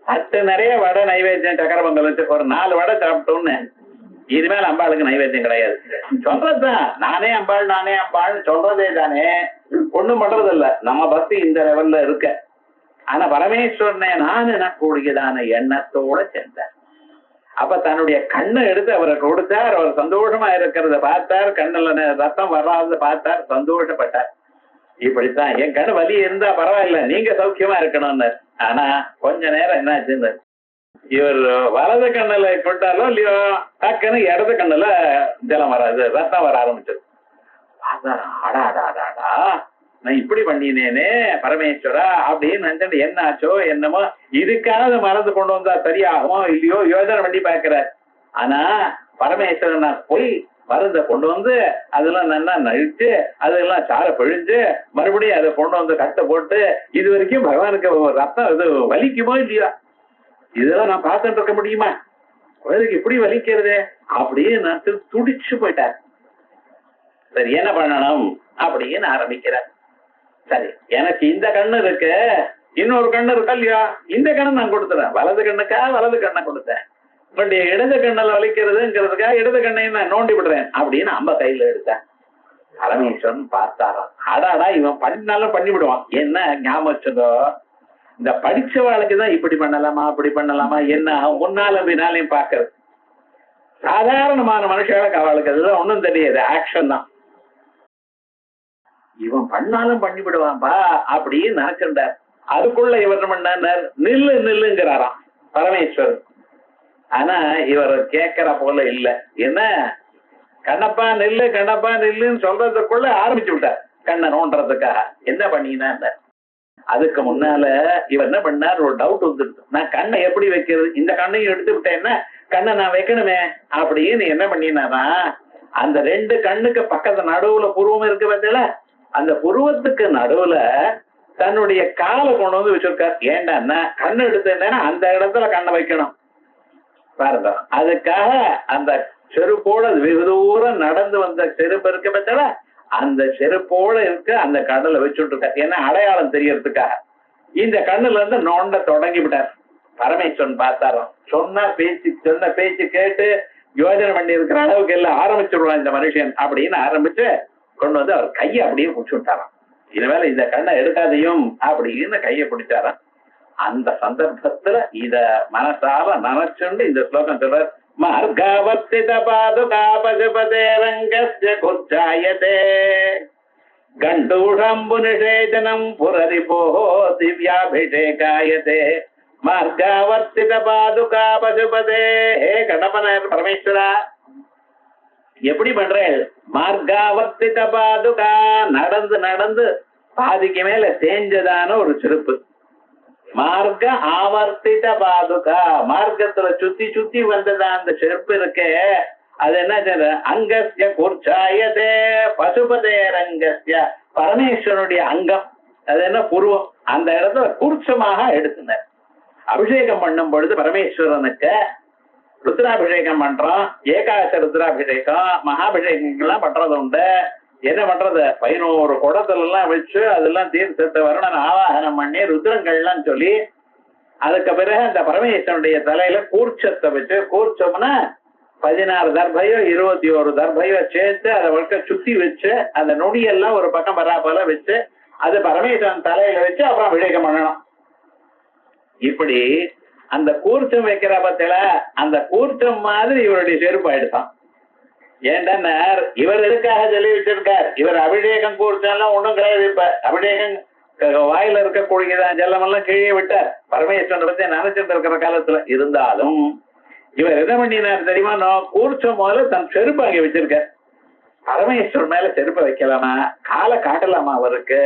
அத்து நிறைய வடை நைவேத்தியம் சக்கர பொங்கல் வச்சு ஒரு 4 வடை சாப்பிட்டோம்னு இனிமேல் அம்பாளுக்கு நைவேத்தியம் கிடையாது. சொல்றதுதான் நானே அம்பாள் நானே அம்பாள் சொல்றதே தானே, ஒண்ணும் பண்றது இல்ல. நம்ம பக்தி இந்த லெவல்ல இருக்க. ஆனா பரமேஸ்வரனை நான் எனக்கூடியதான எண்ணத்தோட சென்றார். அப்ப தன்னுடைய கண்ணை எடுத்து அவரை கொடுத்தார். அவர் சந்தோஷமா இருக்கிறத பார்த்தார், கண்ணுல ரத்தம் வராத பார்த்தார், சந்தோஷப்பட்டார். இப்படித்தான் என் கண்ணு வலி இருந்தா பரவாயில்ல, நீங்க சௌக்கியமா இருக்கணும்னு. ஆனா கொஞ்ச நேரம் என்ன ஆச்சுன்னு, இவர் வலது கண்ணுல கொட்டாரோ இல்லையோ டக்குன்னு இடது கண்ணுல ஜலம் வராது, ரத்தம் வர ஆரம்பிச்சது. ஆடாடாடாடா, நான் இப்படி பண்ணினேனே பரமேஸ்வரா அப்படின்னு நினைச்சு என்ன ஆச்சோ என்னமோ, இதுக்காக மறந்து கொண்டு வந்தா சரியாகுமோ இல்லையோ யோசனை பண்ணி பாக்குறார். ஆனா பரமேஸ்வரன் நான் போய் மருந்தை கொண்டு வந்து அதெல்லாம் நல்லா நழிச்சு அதெல்லாம் சார பிழிஞ்சு மறுபடியும் அதை கொண்டு வந்து கட்டை போட்டு, இது வரைக்கும் பகவானுக்கு ரத்தம் இது வலிக்குமோ இல்லையா, இதெல்லாம் நான் பார்த்துட்டு இருக்க முடியுமா, குழந்தைக்கு இப்படி வலிக்கிறது அப்படின்னு துடிச்சு போயிட்டார். சரி என்ன பண்ணணும் அப்படின்னு ஆரம்பிக்கிறார். சரி எனக்கு இந்த கண்ணு இருக்கு, இன்னொரு கண்ணு இருக்கா இல்லையா, இந்த கண்ணு நான் கொடுத்துறேன். வலது கண்ணுக்கா வலது கண்ணை கொடுத்தேன், இடது கண்ணில் வலிக்கிறதுங்கிறதுக்காக இடது கண்ணையும் நான் நோண்டி விடுறேன் அப்படின்னு அம்ப கையில எடுத்தேன். பரமேஸ்வரன் பார்த்தாராம், அடாடா இவன் பண்ணினாலும் பண்ணி விடுவான். என்ன ஞாபகம் வச்சதோ, இந்த படிச்சவாளுக்குதான் இப்படி பண்ணலாமா அப்படி பண்ணலாமா என்ன முன்னாலும் பின்னாலையும் பாக்குறது. சாதாரணமான மனுஷாளுக்கு அவளுக்கு அதெல்லாம் ஒண்ணும் தெரியாது, ஆக்ஷன் தான். இவன் பண்ணாலும் பண்ணிவிடுவான்பா அப்படின்னு நினைச்சிருந்தார். அதுக்குள்ள இவர் பண்ணார், நில்லு நில்லுங்கிறாராம் பரமேஸ்வரன். ஆனா இவர் கேட்கிற போல இல்ல. என்ன கண்ணப்பா நில்லு கண்ணப்பா நில்லுன்னு சொல்றதுக்குள்ள ஆரம்பிச்சு விட்டார் கண்ணை நோண்டுறதுக்காக. என்ன பண்ணினார், அதுக்கு முன்னால இவர் என்ன பண்ணார், ஒரு டவுட் வந்துருக்கு. நான் கண்ணை எப்படி வைக்கிறது, இந்த கண்ணையும் எடுத்து விட்டேன்னா கண்ணை நான் வைக்கணுமே அப்படின்னு என்ன பண்ணினாரா, அந்த 2 கண்ணுக்கு பக்கத்து நடுவுல புருவம் இருக்கு பார்த்தீங்களா, அந்த புருவத்துக்கு நடுவுல தன்னுடைய காலை கொண்டு வந்து வச்சிருக்கார். ஏண்டான்னா கண்ணு எடுத்தேன்னா அந்த இடத்துல கண்ணை வைக்கணும் பாருங்க. அதுக்காக அந்த செருப்போட வெகு தூரம் நடந்து வந்த செருப்பு இருக்க பார்த்தா அந்த செருப்போட இருக்க அந்த கண்ணுல வச்சுட்டு இருக்கார். ஏன்னா அடையாளம் தெரியறதுக்காக இந்த கண்ணுல இருந்து நோண்ட தொடங்கி விட்டார். பரமேஸ்வரன் பார்த்தாராம், சொன்ன பேச்சு கேட்டு யோஜனை பண்ணி இருக்கிற அளவுக்கு எல்லாம் ஆரம்பிச்சுடுவான் இந்த மனுஷன் அப்படின்னு ஆரம்பிச்சு கொண்டு வந்து அவர் கையை அப்படியே பிடிச்சு விட்டாராம். இனிமேல இந்த கண்ணை எடுக்காதையும் அப்படின்னு கையை பிடிச்சாராம். அந்த சந்தர்ப்பத்துல இத மனசால நினைச்சுண்டு இந்த ஸ்லோகம் சொல்றார், மார்காவர்த்தித பாதுகா பசுபதே ரங்கஸ்ய குச்சாயதே கண்டூஷம்பு நிஷேதனம் புரரிபோ திவ்யாபிஷேகாயதே மார்காவர்த்தித பாதுகா பசுபதே. ஹே கண்ணப்பன பரமேஸ்வரா எப்படி பண்றேன், மார்காவர்த்தித பாதுகா நடந்து நடந்து பாதிக்கு மேல தேஞ்சதான ஒரு செருப்பு. மார்க்க ஆவர்த்தித பாதுகா மார்க்கத்துல சுத்தி சுத்தி வந்ததா அந்த செருப்பு இருக்கே, அது என்ன அங்கஸ்ய குர்ச்சாயதே பசுபதே ரங்கஸ்ய பரமேஸ்வரனுடைய அங்கம், அது என்ன புருவம், அந்த இடத்துல கூர்ச்சமாக எடுத்துனர். அபிஷேகம் பண்ணும் பொழுது பரமேஸ்வரனுக்கு ருத்ராபிஷேகம் பண்றோம், ஏகாதச ருத்ராபிஷேகம் மகாபிஷேகங்கள்லாம் பண்றது உண்டு. என்ன பண்றது, 11 குடத்துல எல்லாம் வச்சு அதெல்லாம் தீர்த்தத்தை வருணன் ஆவாகனம் பண்ணி ருத்ரங்கள்லாம் சொல்லி அதுக்கு பிறகு அந்த பரமேஸ்வரனுடைய தலையில கூர்ச்சத்தை வச்சு, கூர்ச்சம்னா 16 தர்பையோ 21 தர்பையோ சேர்த்து அதை வழக்க சுத்தி வச்சு அந்த நொடியெல்லாம் ஒரு பக்கம் பராபல வச்சு அது பரமேஸ்வரன் தலையில வச்சு அப்புறம் அபிஷேகம் பண்ணணும். இப்படி அந்த கூர்ச்சம் வைக்கிற பத்தில அந்த கூர்ச்சம் மாதிரி இவருடைய செருப்பு ஆயிடுதான். ஏன்டா இவர் எதுக்காக சொல்லி வச்சிருக்கார், இவர் அபிஷேகம் கூர்ச்சம் ஒண்ணும் கிடையாது. இப்ப அபிஷேகம் வாயில இருக்கக்கூடியதான் ஜலம் எல்லாம் கீழே விட்டார், பரமேஸ்வரன் பத்தி நினைச்சிட்டு இருக்கிற காலத்துல. இருந்தாலும் இவர் என்ன பண்ணினார் தெரியுமா? கூர்ச்சம் முதல்ல தன் செருப்பு அங்கே வச்சிருக்க. பரமேஸ்வரன் மேல செருப்பை வைக்கலாமா, காலை காட்டலாமா அவருக்கு?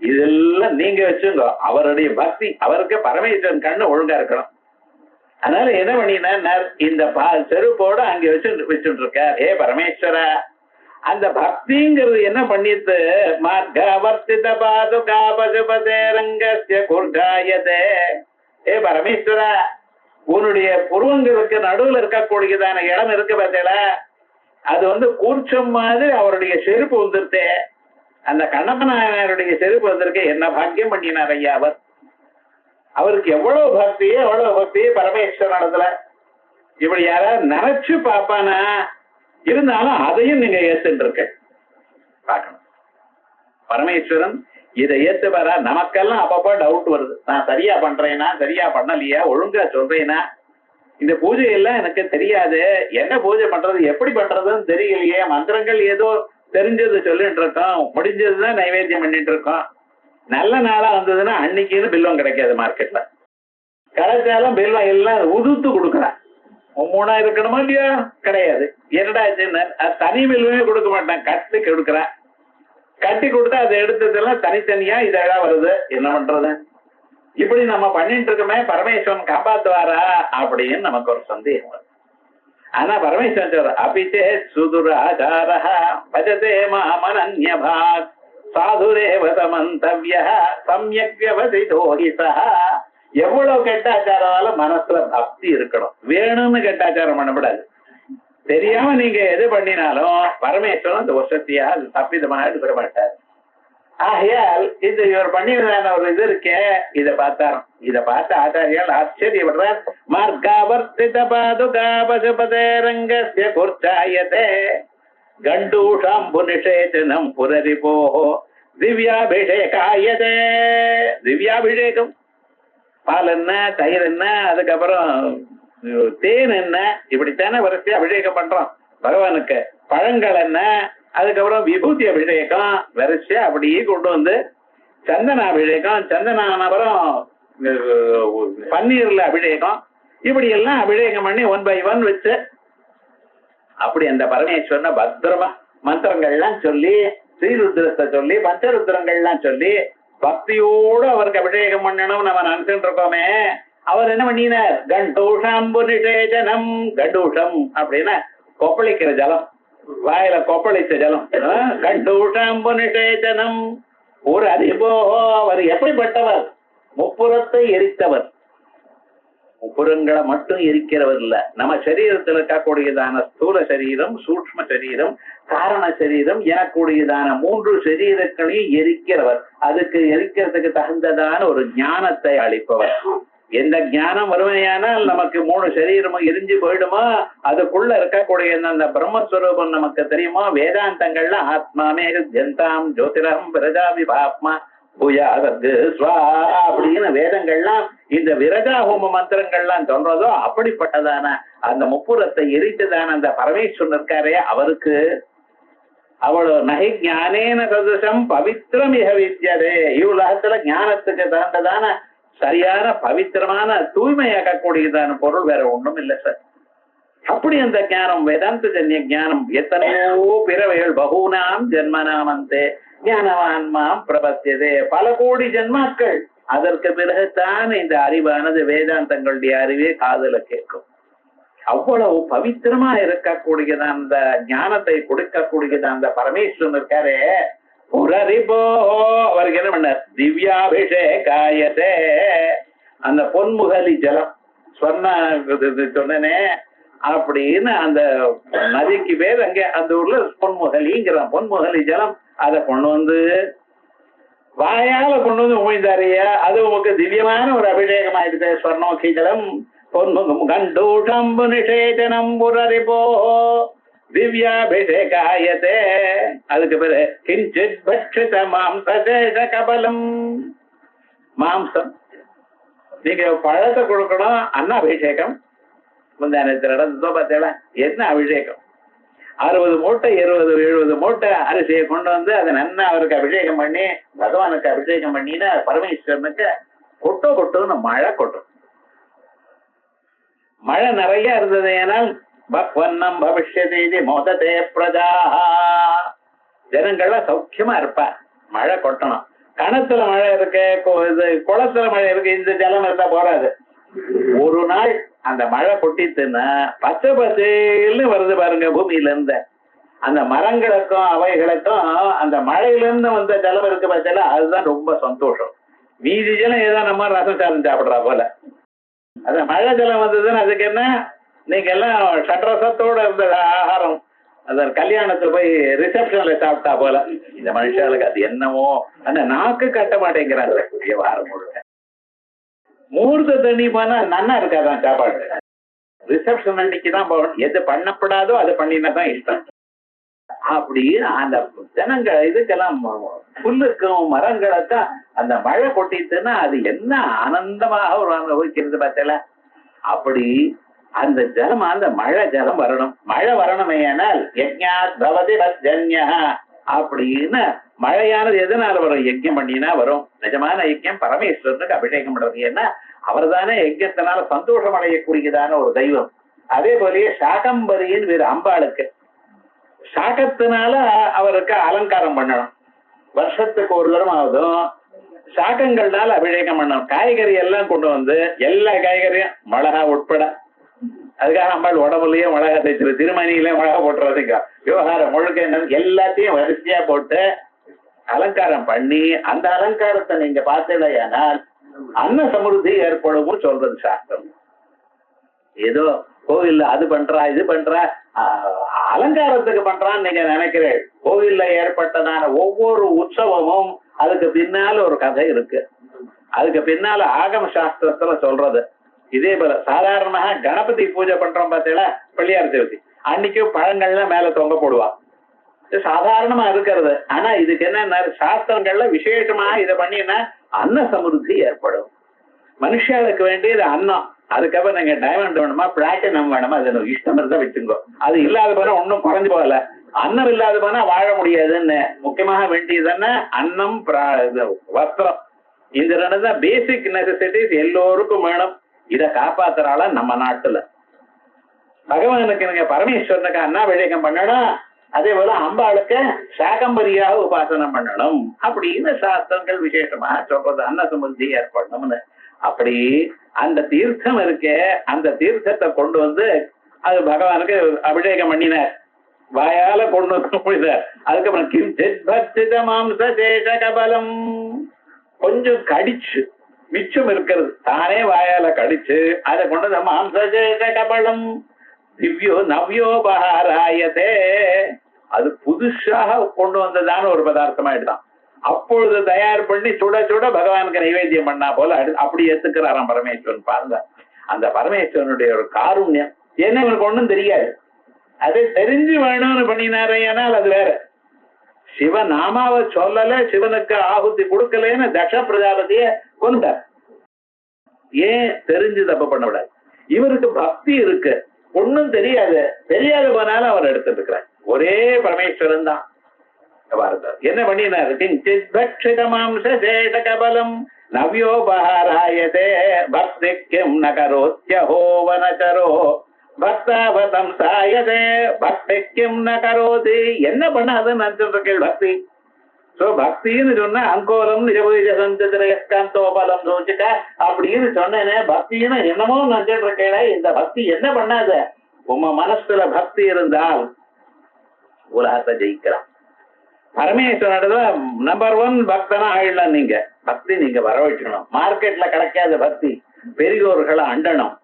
இதெல்லாம் நீங்க வச்சுங்க. அவருடைய பக்தி, அவருக்கு பரமேஸ்வரன் கண்ணு ஒழுங்கா இருக்கணும். அதனால என்ன பண்ணினார், இந்த செருப்போட அங்க வச்சுட்டு இருக்கார். ஏ பரமேஸ்வரா, அந்த பக்திங்கிறது என்ன பண்ணிட்டு மார்கவர்த்தித பாதுகா பசுபதே ரங்கஸ்ய குர்காயதே. ஏ பரமேஸ்வரா, உன்னுடைய புருவங்களுக்கு நடுவுல இருக்கக்கூடியதான இடம் இருக்கு பார்த்தல, அது கூர்ச்சம் மாதிரி அவருடைய செருப்பு வந்துருத்தே. அந்த கண்ணப்பனாருடைய செருப்பு வந்திருக்கு. என்ன பாக்கியம் பண்ணினார் ஐயா அவர். அவருக்கு எவ்வளவு பக்தியே பரமேஸ்வரத்துல. இப்படி யாராவது நினைச்சு பாப்பானா, இருந்தாலும் அதையும் நீங்க ஏத்துட்டு இருக்க பார்க்கணும். பரமேஸ்வரன் இதை ஏத்துப்பாரா? நமக்கெல்லாம் அப்பப்போ டவுட் வருது. நான் சரியா பண்றேனா, சரியா பண்ணலையா, ஒழுங்கா சொல்றேனா, இந்த பூஜை எல்லாம் எனக்கு தெரியாது, என்ன பூஜை பண்றது, எப்படி பண்றதுன்னு தெரியலையே, மந்திரங்கள் ஏதோ தெரிஞ்சது சொல்லிட்டு இருக்கோம், முடிஞ்சதுதான் நைவேத்தியம் பண்ணிட்டு இருக்கோம். நல்ல நாளா வந்ததுன்னா அன்னைக்குன்னு பில்லம் கிடைக்காது மார்க்கெட்ல. கிடைச்சாலும் பில்லம் எல்லாம் உதுத்து கொடுக்குறான். 3000 இருக்கணுமா இல்லையா? கிடையாது. என்னடா தனி பில்லுமே கொடுக்க மாட்டான், கட்டி கொடுக்குறான். கட்டி கொடுத்தா அதை எடுத்ததெல்லாம் தனித்தனியா இதெல்லாம் வருது. என்ன பண்றது? இப்படி நம்ம பண்ணிட்டு இருக்கோமே, பரமேஸ்வரன் காப்பாத்துவாரா அப்படின்னு நமக்கு ஒரு சந்தேகம் வருது. ஆனா பரமேஸ்வரன் சொல்ற அபிச்சே சுதுராச்சார பஜதே மாமனன்யபாக் சாதுரேவ சமந்தவ்ய சம்யக் வியவசிதோ ஹிசஹ. எவ்வளவு கெட்டாச்சாரம் மனசுல பக்தி இருக்கணும். வேணும்னு கெட்டாச்சாரம் பண்ணக்கூடாது. தெரியாம நீங்க எது பண்ணினாலும் பரமேஸ்வரன் அந்த வசதியா தப்பிதமாக எடுத்துக்க மாட்டார். ஆகையால் இந்த இவர் பண்ணினதான ஒரு இது இருக்கே, இதை பார்த்தாராம். இதை பார்த்து ஆச்சாரியால் ஆச்சரியப்படுறார். மார்காவர்த்தித பாதுகா பசுபதே ரங்கஸ்ய குர்ச்சாயதே கண்டூஷாம்பு நிஷேதனம் புரரிபோ திவ்யாபிஷேகாயதே. திவ்யாபிஷேகம், பால் என்ன, தயிர் என்ன, அதுக்கப்புறம் தேன் என்ன, இப்படித்தானே வரிசையா அபிஷேகம் பண்றோம் பகவானுக்கு. பழங்கள் என்ன, அதுக்கப்புறம் விபூதி அபிஷேகம், வரிசையா அப்படியே கொண்டு வந்து சந்தன அபிஷேகம், சந்தனான அப்புறம் பன்னீர்ல அபிஷேகம், இப்படி எல்லாம் அபிஷேகம் பண்ணி 1 by 1 வச்சு அப்படி அந்த பரமேஸ்வரனை பத்திரமா மந்திரங்கள்லாம் சொல்லி, ஸ்ரீருத்ரத்தை சொல்லி, பஞ்சருத்ரங்கள்லாம் சொல்லி பக்தியோடு அவருக்கு அபிஷேகம் பண்ணணும் நம்ம நினைச்சுட்டு இருக்கோமே. அவர் என்ன பண்ணினார்? கண்டூஷாம்பு நிஷேஜனம். கண்டூஷம் அப்படின்னா கொப்பளிக்கிற ஜலம், வாயில கொப்பளித்த ஜலம். கண்டூஷாம்பு நிஷேஜனம் ஒரு அறிவோ. அவர் எப்படிப்பட்டவர்? முப்புறத்தை எரித்தவர். முப்புறங்களை மட்டும் எரிக்கிறவர் இல்ல, நம்ம சரீரத்தில் இருக்கக்கூடியதான ஸ்தூல சரீரம், சூக்ஷ்ம சரீரம், காரண சரீரம் எனக்கூடியதான 3 சரீரங்களையும் எரிக்கிறவர். அதுக்கு எரிக்கிறதுக்கு தகுந்ததான ஒரு ஞானத்தை அளிப்பவர். எந்த ஞானம் வருமையானால் நமக்கு 3 சரீரமும் எரிஞ்சு போயிடுமோ, அதுக்குள்ள இருக்கக்கூடிய அந்த பிரம்மஸ்வரூபம் நமக்கு தெரியுமோ. வேதாந்தங்கள்ல ஆத்மாமே ஜந்தாம் ஜோதிரம் பிரஜா விபாத்மா பூயாதற்கு ஸ்வா அப்படின்னு வேதங்கள்லாம் இந்த விரஜா ஹோம மந்திரங்கள்லாம் சொல்றதோ அப்படிப்பட்டதான அந்த முப்புறத்தை எரித்ததான அந்த பரமேஸ்வரன் இருக்காரே, அவருக்கு அவ்வளவு நகை ஞானேன சதுசம் பவித்திரம் இக வித்யதே. இவ்வுலகத்துல ஞானத்துக்கு தகுந்ததான சரியான பவித்திரமான தூய்மையாக்கக்கூடியதான பொருள் வேற ஒண்ணும் இல்லை சார். அப்படி அந்த ஞானம் வேதாந்த ஜன்ய ஞானம் எத்தனையோ பிறவைகள் பகூனாம் ஜென்மனாமந்தே ஞானவான்மாம் பிரபத்தியதே. பல கோடி ஜென்மாக்கள், அதற்கு பிறகுதான் இந்த அறிவானது வேதாந்தங்களுடைய அறிவே காதுல கேட்கும். அவ்வளவு பவித்திரமா இருக்கக்கூடியதான் அந்த ஞானத்தை கொடுக்கக்கூடியதான் அந்த பரமேஸ்வரன் இருக்காரே, புரரிபோ. அவருக்கு என்ன பண்ணார்? திவ்யாபிஷேகாயதே. அந்த பொன்முகலி ஜலம் சொன்ன சொன்னனே அப்படின்னு அந்த நதிக்கு பேர் அங்க அந்த ஊர்ல பொன்முகலிங்கிற பொன்முகலி ஜலம் அதை கொண்டு வந்து வாயால கொண்டு வந்து உமிழ்ந்தாரியா, அது உங்களுக்கு திவ்யமான ஒரு அபிஷேகம் ஆயிடுது. ஸ்வர்ணோக்கி ஜலம் பொன்முகம் கண்டூஷம்பு நிஷேதனம் புரரிபோ திவ்யாபிஷேகாயதே. அதுக்கு பிறகு கிஞ்சித் பட்சித மாம்சேஷ கபலம். மாம்சம் நீங்க பழத்தை கொடுக்கணும், அன்னாபிஷேகம். முந்தானத்தில் நடந்ததோ பார்த்தீங்களா? என்ன அபிஷேகம்? 60 மூட்டை 70 70 மூட்டை அரிசியை கொண்டு வந்து அதை நன்னா அவருக்கு அபிஷேகம் பண்ணி பகவானுக்கு அபிஷேகம் பண்ணினா பரமேஸ்வரனுக்கு கொட்டோன்னு மழை கொட்டும். மழை நிறைய இருந்தது ஏனால் பக்வன்னம் பவிஷ்யதி மோததே பிரஜா, ஜனங்கள்லாம் சௌக்கியமா இருப்பா. மழை கொட்டணும். கணத்துல மழை இருக்கு, குளத்துல மழை இருக்கு, இந்த ஜலம் இருந்தா போறாது. ஒரு நாள் அந்த மழை கொட்டித்துன்னா பச்சை பச்சைன்னு வருது பாருங்க பூமியில இருந்து. அந்த மரங்களுக்கும் அவைகளுக்கும் அந்த மழையில இருந்து வந்த ஜலம் இருக்கு பார்த்தா அதுதான் ரொம்ப சந்தோஷம். மீதி ஜலம் ஏதோ நம்ம ரசம் சாதம் சாப்பிடுறா போல. அந்த மழை ஜலம் வந்ததுன்னு அதுக்கு என்ன, நீங்க எல்லாம் சட்ரசத்தோட இருந்த ஆகாரம் அந்த கல்யாணத்துல போய் ரிசப்ஷன்ல சாப்பிட்டா போல. இந்த மனுஷாளுக்கு அது என்னமோ அந்த நாக்கு கட்ட மாட்டேங்கிறாங்க விவகாரம் முழுக்க. மூர்த்த தண்ணி போனா நன்னா இருக்காதான் சாப்பாடு. ரிசப்ஷன் அன்னைக்குதான் போகணும். எது பண்ணப்படாதோ அது பண்ணினா தான் இஷ்டம். அப்படி அந்த ஜனங்கள் இதுக்கெல்லாம் புல்லுக்கும் மரங்களுக்கும் அந்த மழை கொட்டிட்டுன்னா அது என்ன ஆனந்தமாக ஒரு அனுபவிக்கிறது பார்த்தல. அப்படி அந்த ஜலம், அந்த மழை ஜலம் வரணும். மழை வரணுமே ஆனால் யஜ்ஞாத் பவதி பத்ஜன்யா அப்படின்னு மழையானது எதனால வரும்? யஜ்ஞம் பண்ணினா வரும். நிஜமான யஜ்ஞம் பரமேஸ்வரனுக்கு அபிஷேகம் பண்றது. ஏன்னா அவர் தானே யஜ்ஞத்தினால சந்தோஷம் அடையக்கூடியதான ஒரு தெய்வம். அதே போலயே சாகம்பரின்னு வேறு அம்பாளுக்கு சாகத்தினால அவருக்கு அலங்காரம் பண்ணணும். வருஷத்துக்கு ஒரு தரம் ஆகுதும் சாகங்கள்னால அபிஷேகம் பண்ணணும். காய்கறி எல்லாம் கொண்டு வந்து எல்லா காய்கறியும் மிளகா உட்பட, அதுக்காக அம்பாள் உடம்புலயே மிளகா தைச்சிரு, திருமணியில மிளகா போட்டுறதுங்க விவகாரம் முழுக்க என்ன எல்லாத்தையும் வரிசையா போட்டு அலங்காரம் பண்ணி அந்த அலங்காரத்தை நீங்க பார்த்தீங்கன்னா அன்ன சமிருத்தி ஏற்படும் சொல்றது சாஸ்திரம். ஏதோ கோவில்ல அது பண்றா இது பண்றா அலங்காரத்துக்கு பண்றான்னு நீங்க நினைக்கிறேன். கோவில்ல ஏற்பட்டதான ஒவ்வொரு உற்சவமும் அதுக்கு பின்னால ஒரு கதை இருக்கு. அதுக்கு பின்னால ஆகம சாஸ்திரத்துல சொல்றது. இதே போல சாதாரணமாக கணபதி பூஜை பண்றோம் பார்த்தீங்களா, பிள்ளையார் சதுர்த்தி அன்னைக்கு பழங்கள்லாம் மேல தொங்க போடுவா. சாதாரணமா இருக்கிறது. ஆனா இதுக்கு என்ன சாஸ்திரங்கள்ல விசேஷமா இதை பண்ணினா அன்ன சமிருத்தி ஏற்படும். மனுஷாளுக்கு வேண்டியது அன்னம். அதுக்கப்புறம் நீங்க டைமண்ட் வேணுமா பிளாட்டினம் வேணுமா அது இஷ்டம் இருந்தா வச்சுங்கோ. அது இல்லாத போனா ஒன்னும் குறைஞ்சு போகல. அன்னம் இல்லாத போனா வாழ முடியாதுன்னு. முக்கியமாக வேண்டியதுன்னா அன்னம் வஸ்திரம். இந்த ரெண்டு தான் பேசிக் நெசசிட்டிஸ் எல்லோருக்கும் வேணும். இதை காப்பாத்துறாள நம்ம நாட்டுல. பகவானுக்கு நீங்க பரமேஸ்வரனுக்கு அன்னாபிஷேகம் பண்ணணும். அதே போல அம்பாளுக்கு சாகம்பரியாக உபாசனம் பண்ணணும் அப்படின்னு சாஸ்திரங்கள் விசேஷமா சொல்றது. அன்ன சமிருத்தி ஏற்படணும்னு. அப்படி அந்த தீர்த்தம் இருக்கே, அந்த தீர்த்தத்தை கொண்டு வந்து அது பகவானுக்கு அபிஷேகம் பண்ணினார். வாயால கொண்டு வந்து முடிந்தார். அதுக்கப்புறம் கிஞ்சித் பக்தித மாம்சேஷ கபலம் கொஞ்சம் கடிச்சு மிச்சம் இருக்கிறது தானே வாயால கடிச்சு அதை கொண்டு மாம்சேஷ கபலம் திவ்யோ நவ்யோபகாராயதே அது புதுசாக கொண்டு வந்ததான ஒரு பதார்த்தமாயிட்டான். அப்பொழுது தயார் பண்ணி சுட சுட பகவானுக்கு நைவேத்தியம் பண்ணா போல அப்படி ஏத்துக்கிறாராம் பரமேஸ்வரன். பாருங்க அந்த பரமேஸ்வரனுடைய ஒரு காருண்யம். ஏன்னா இவனுக்கு ஒண்ணும் தெரியாது. அதை தெரிஞ்சு வேணும்னு பண்ணினாரையானால் அது வேற. சிவநாமாவை சொல்லல, சிவனுக்கு ஆகுதி கொடுக்கலன்னு தக்ஷ பிரஜாபதிய கொண்டார். ஏன் தெரிஞ்சு தப்பு பண்ணக்கூடாது. இவருக்கு பக்தி இருக்கு, ஒன்னும் தெரியாது. தெரியாது போனாலும் அவர் எடுத்துட்டு இருக்கிறார். ஒரே பரமேஸ்வரன் தான். என்ன பண்ணினாரு? கிஞ்சித் பக்ஷித மாம்சேஷ கபலம் நவ்யோபகாராயதே பக்திக்யம் நகரோத்யஹோ வனச்சரோ பக்தாவதம் சாயதே பக்திக்யம் நகரோதி. என்ன பண்ணாதுன்னு நினைச்சிருக்கேள் பக்தி. சோ பக்தின்னு சொன்னா அங்கோலம் நிஜபலம் சோச்சிட்ட அப்படின்னு சொன்னேனே. பக்தின்னு என்னமோ நினைச்சிட்டு இருக்கேன். இந்த பக்தி என்ன பண்ணாத? உங்க மனசுல பக்தி இருந்தால் உலகத்தை ஜெயிக்கலாம். பரமேஸ்வரத்துல நம்பர் 1 பக்தனா ஆயிடலாம். நீங்க பக்தி நீங்க வரவழைக்கணும். மார்க்கெட்ல கிடைக்காத பக்தி. பெரியோர்களை அண்டணும்,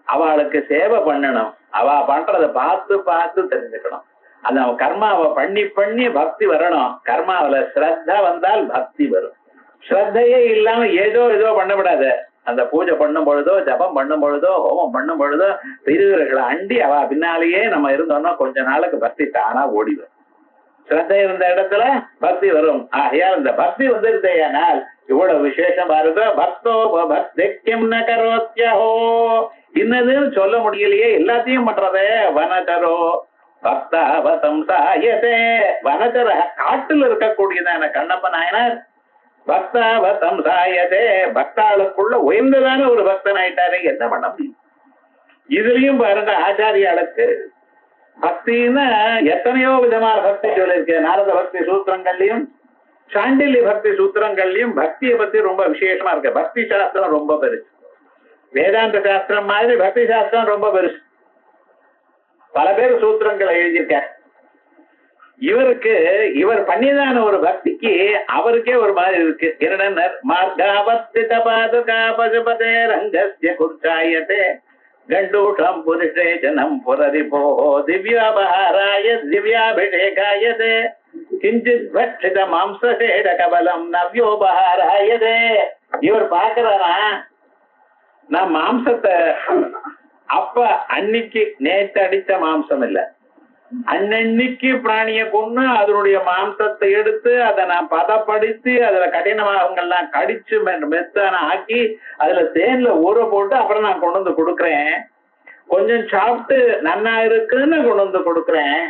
அவளுக்கு சேவை பண்ணணும், அவ பண்றத பார்த்து பார்த்து தெரிஞ்சுக்கணும். அந்த கர்மாவை பண்ணி பண்ணி பக்தி வரணும். கர்மாவில ஸ்ரத்தா வந்தால் பக்தி வரும். ஸ்ரத்தையே இல்லாம ஏதோ ஏதோ பண்ணக்கூடாது. அந்த பூஜை பண்ணும் பொழுதோ ஜபம் பண்ணும் பொழுதோ ஹோமம் பண்ணும் பொழுதோ பெரியவர்களை அண்டி அவ பின்னாலேயே நம்ம இருந்தோம்னா கொஞ்ச நாளுக்கு பக்தி தானா ஓடிடும். ஸ்ரத்தை இருந்த இடத்துல பக்தி வரும். ஆகையால் இந்த பக்தி வந்திருந்தேனால் இவ்வளவு விசேஷம் பாருங்க. பக்தோ பக்திக்யம் நகரோத்யஹோ இன்னதுன்னு சொல்ல முடியலையே, எல்லாத்தையும் பண்றதே. வனச்சரோ பக்தாவதம் சாயதே வனச்சர காட்டுல இருக்கக்கூடியதான கண்ணப்ப நாயனார் பக்தாவதம் சாயதே பக்தாளுக்குள்ள உயர்ந்ததான ஒரு பக்தன் ஆயிட்டாரு. என்ன பண்ண முடியும்? இதுலயும் பாருங்க ஆச்சாரியாளுக்கு பக்தின்னு எத்தனையோ விதமான பக்தி சொல்லியிருக்கு. நாரத பக்தி சூத்திரங்கள்லயும் சாண்டில்ய பக்தி சூத்திரங்கள்லயும் பக்தியை பத்தி ரொம்ப விசேஷமா இருக்கு. பக்தி சாஸ்திரம் ரொம்ப பெருசு. வேதாந்த சாஸ்திரம் மாதிரி பக்தி சாஸ்திரம் ரொம்ப பெருசு. பல பேர் சூத்திரங்களை எழுதியிருக்கார். இவர் பண்ணியதான ஒரு பக்திக்கு அவருக்கே ஒரு மாதிரி இருக்கு. என்னன்னா மார்காவர்த்தித பாதுகா பசுபதே ரங்கஸ்ய குர்ச்சாயதே கண்டூஷம் புருஷேஜனம் புரரிபோ திவ்யாபஹாராய திவ்யாபிஷேகாயதே கிஞ்சித் பட்சித மாம்சேட கபலம் நவ்யோபஹாராயதே. இவர் பாக்குறாரா, நான் மாம்சத்தை அப்ப அன்னைக்கு நேற்று அடித்த மாம்சம் இல்ல, அன்னன்னைக்கு பிராணிய கொண்டு அதனுடைய மாம்சத்தை எடுத்து அதை நான் பதப்படுத்தி அதுல கடினமாகலாம் கடிச்சு மெத்தான ஆக்கி அதுல தேன்ல ஊற போட்டு அப்புறம் நான் கொண்டு வந்து கொடுக்குறேன். கொஞ்சம் சாப்பிட்டு நன்னா இருக்குன்னு கொண்டு வந்து கொடுக்குறேன்.